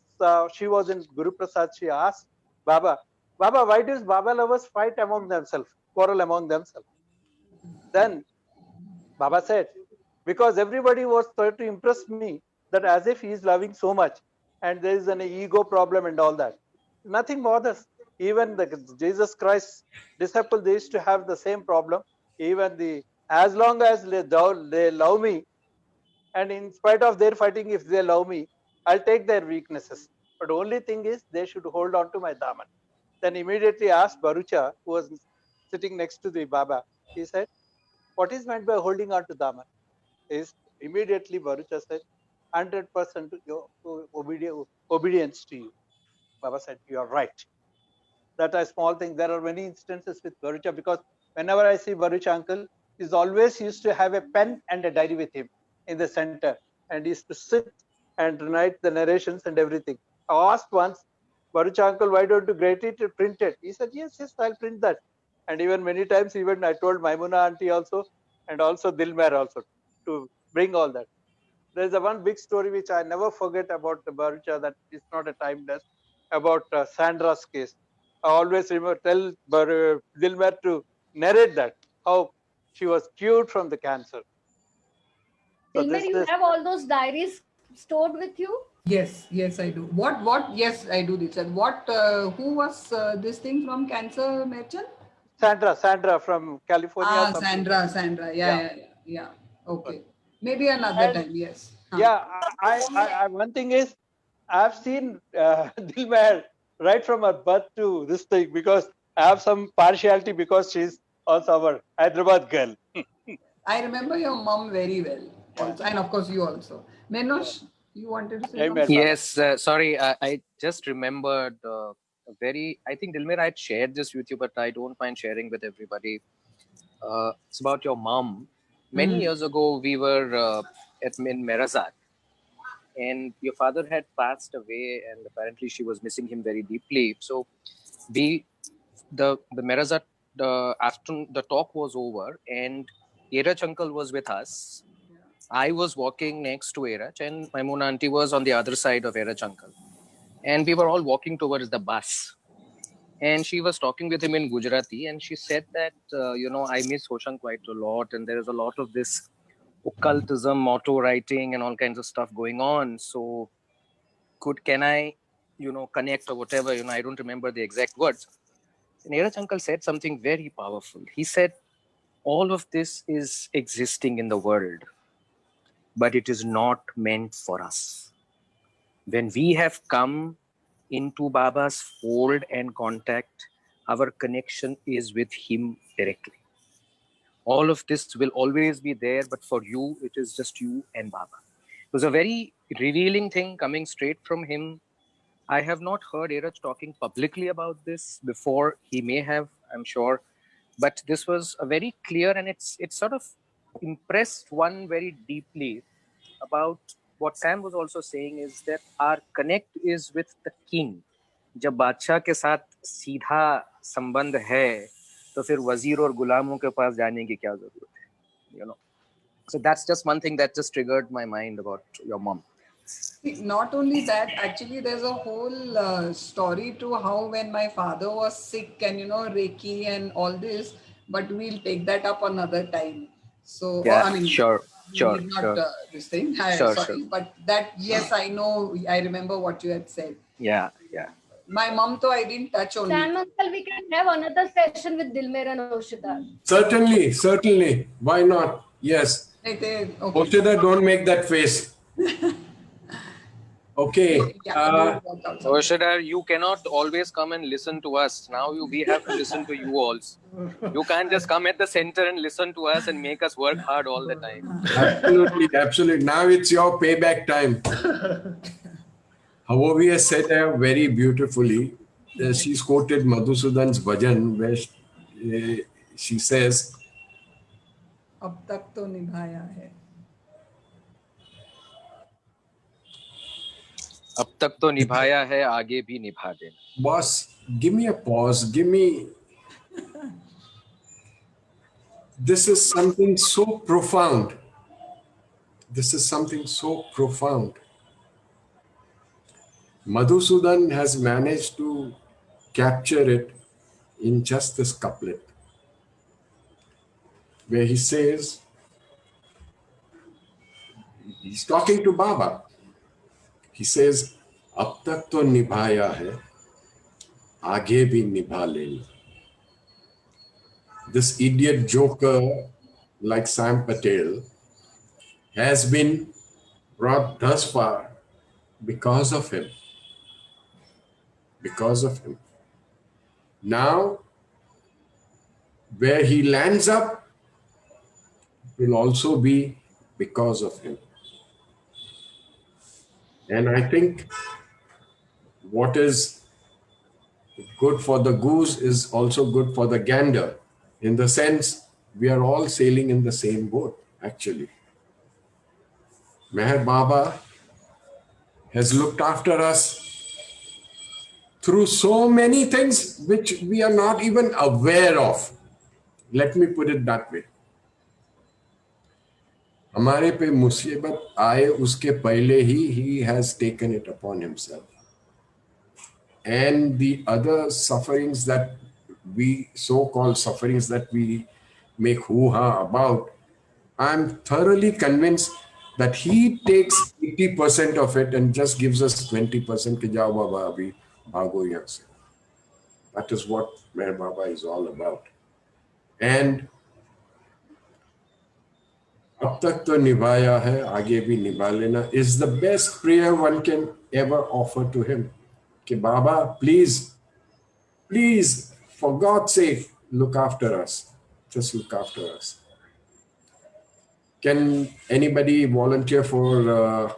she was in Guru Prasad, she asked Baba, Baba, why does Baba lovers fight among themselves, quarrel among themselves? Then Baba said, because everybody was trying to impress me that as if he is loving so much and there is an ego problem and all that. Nothing bothers. Even the Jesus Christ disciples, they used to have the same problem. Even as long as they love me, and in spite of their fighting, if they love me, I'll take their weaknesses. But only thing is they should hold on to my daman. Then immediately asked Bharucha, who was sitting next to the Baba, he said, what is meant by holding on to daman? Is immediately Bharucha said, 100% your obedience to you. Baba said, you are right. That a small thing. There are many instances with Bharucha, because whenever I see Bharucha uncle, he's always used to have a pen and a diary with him in the center, and he used to sit and write the narrations and everything. I asked once, Bharucha uncle, why don't you get it printed? He said, yes, I'll print that. And even many times, even I told Maimuna auntie also, and also Dilmeher also, to bring all that. There's a one big story which I never forget about the Bharucha, that is not a timeless, about Sandra's case. I always remember, tell Dilmer to narrate that, how she was cured from the cancer. So Dilmer, you have all those diaries stored with you? Yes, I do. Yes, I do, Richard. Who was this thing from Cancer Merchant? Sandra from California. Sandra. Yeah. Okay. Maybe another And time, yes. yeah, one thing is, I've seen Dilmeher right from her birth to this thing, because I have some partiality because she's also our Hyderabad girl. I remember your mom very well, Yeah. also, and of course you also. Menosh, you wanted to say Dilmeher something? Baba. Yes, sorry, I just remembered I think Dilmer, I'd shared this with you, but I don't mind sharing with everybody. It's about your mom. Many years ago, we were in Merazat, and your father had passed away, and apparently she was missing him very deeply. So we, the Merazat, the talk was over, and Yerach uncle was with us. I was walking next to Erach, and my Mona auntie was on the other side of Erach uncle. And we were all walking towards the bus. And she was talking with him in Gujarati, and she said that, I miss Hoshang quite a lot, and there is a lot of this occultism, motto writing, and all kinds of stuff going on. So, can I, connect or whatever? I don't remember the exact words. And Erach uncle said something very powerful. He said, all of this is existing in the world, but it is not meant for us. When we have come into Baba's fold and contact, our connection is with him directly. All of this will always be there, but for you, it is just you and Baba. It was a very revealing thing coming straight from him. I have not heard Erach talking publicly about this before. He may have, I'm sure, but this was a very clear, and it sort of impressed one very deeply about what Sam was also saying, is that our connect is with the king. जब बादशाह के साथ सीधा संबंध है तो फिर वजीर और गुलामों के पास जाने की क्या जरूरत है, So that's just one thing that just triggered my mind about your mom. Not only that, actually, there's a whole story to how when my father was sick and, Reiki and all this, but we'll take that up another time. So, Yeah, I mean, sure. need not this thing. Sorry, but that, yes, I know, I remember what you had said. Yeah. My mom, though, I didn't touch only. Sam uncle, we can have another session with Dilmer and Oshidar. Certainly. Why not? Yes. Okay. Oshida, don't make that face. Okay. Oshidar, you cannot always come and listen to us. Now we have to listen to you also. You can't just come at the center and listen to us and make us work hard all the time. Absolutely. Now it's your payback time. However, has said very beautifully. She's quoted Madhusudan's bhajan, where she says, अब तक तो निभाया है. अब तक तो निभाया है, आगे भी निभा देना. Boss, give me a pause. This is something so profound. Madhusudan has managed to capture it in just this couplet, where he says, he's talking to Baba. He says, अब तक तो निभाया है, आगे भी निभा लेना. This idiot joker like Sam Patel has been brought thus far because of him. Because of him. Now, where he lands up will also be because of him. And I think what is good for the goose is also good for the gander. In the sense, we are all sailing in the same boat, actually. Meher Baba has looked after us through so many things which we are not even aware of. Let me put it that way. हमारे पे मुसीबत आए उसके पहले ही he has taken it upon himself. And the other sufferings that we, so-called sufferings that we make hoo-ha about, I'm thoroughly convinced that he takes 80% of it and just gives us 20% कि जाओ बाबा अभी भागो यहाँ से. That is what Meher Baba is all about. And अब तक तो निभाया है, आगे भी निभा लेना is the best prayer one can ever offer to him. कि Baba, please, for God's sake, look after us. Just look after us. Can anybody volunteer for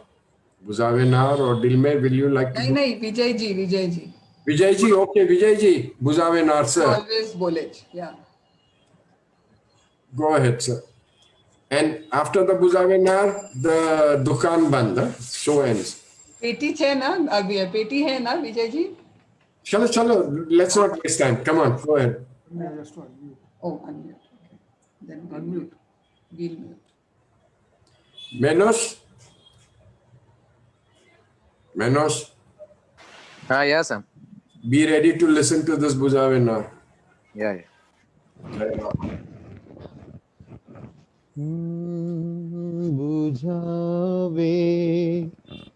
Buzavenar or Dilmeher? Will you like to? नहीं, Vijay ji. Vijay ji, okay, Vijay ji, Buzavenar, sir. Always bolej, yeah. Go ahead, sir. And after the Buzavenar, the Dukan Band, show ends. पेटी है ना अभी पेटी है ना Vijay ji. Chalo, let's not waste time. Come on, go ahead. Just unmute. Oh, unmute. Okay. Then Unmute. We'll mute. Menos, Yeah, Sam. be ready to listen to this Buzavenar. Yeah. बुझावे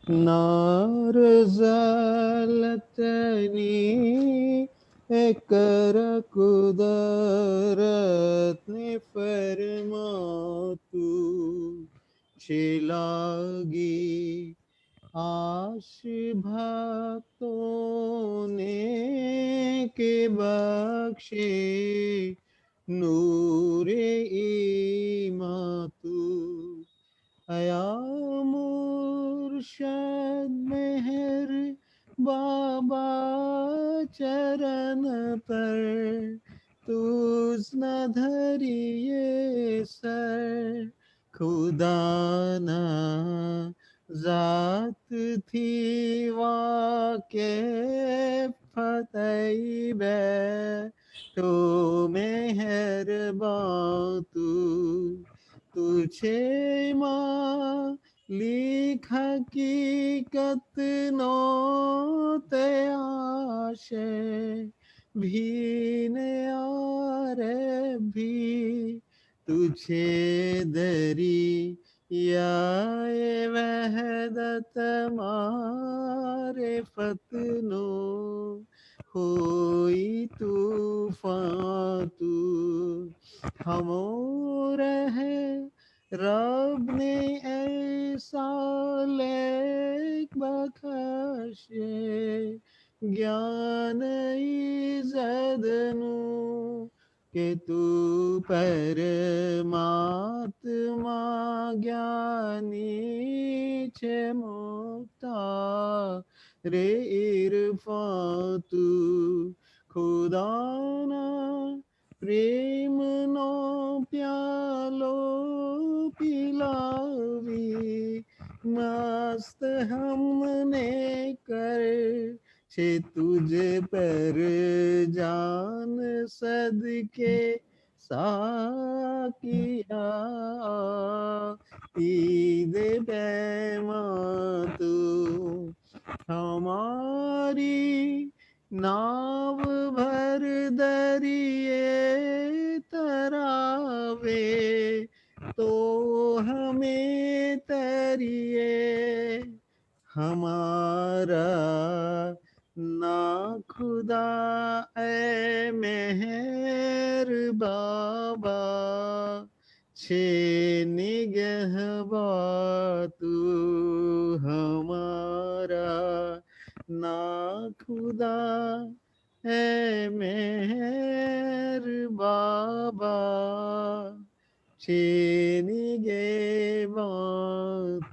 नार जलतनी कर कुदरत ने फरमा तू छिलागी आश भक्तों ने के बख्शे नूरे ईमातू अया मुर्शद मेहर बाबा चरण पर तुझ न धरिए सर खुदाना जात थी वाके फतेह बे तो मेहरबान तुझे माँ लिख हकीकत नोते आशे भी ने आरे भी तुझे दरी या वहदत मारे फतनो होई तूफान तू हमोर है रब ने ऐसा लेख बख्शे ज्ञान इज़दनु के तू परमात्मा ज्ञानी छे मुक्ता रे इरफान तू खुदाना प्रेम नो प्यालो पिलावी मस्त हमने कर छे तुझ पर जान सदके साकिया ईद पैमा तू हमारी नाव भर दरिए तरावे, तो हमें तरिए हमारा ना खुदा ए मेहर बाबा, छे निगहबा तू हमारा ना खुदा है मेहर बाबा, छेनी गे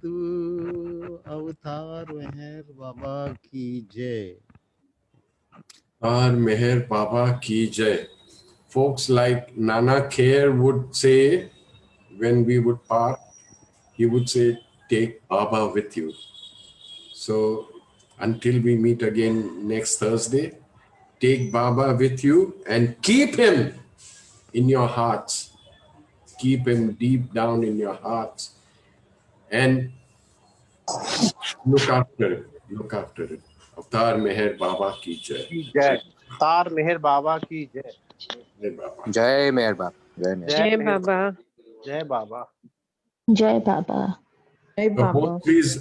तू। अवतार मेहर बाबा की जय। Our Meher Baba ki jai. Folks like Nana Kher would say, when we would part, he would say, take Baba with you. So until we meet again next Thursday, take Baba with you and keep him in your hearts. Keep him deep down in your hearts and look after it. Look after it. Avtar Meher Baba ki jai. जय। तार मेहर बाबा की जय। Jai Baba. Jai Meher Baba. Jai Meher. जय जय मेहर बाबा। जय बाबा। जय बाबा। जय So Baba. hope please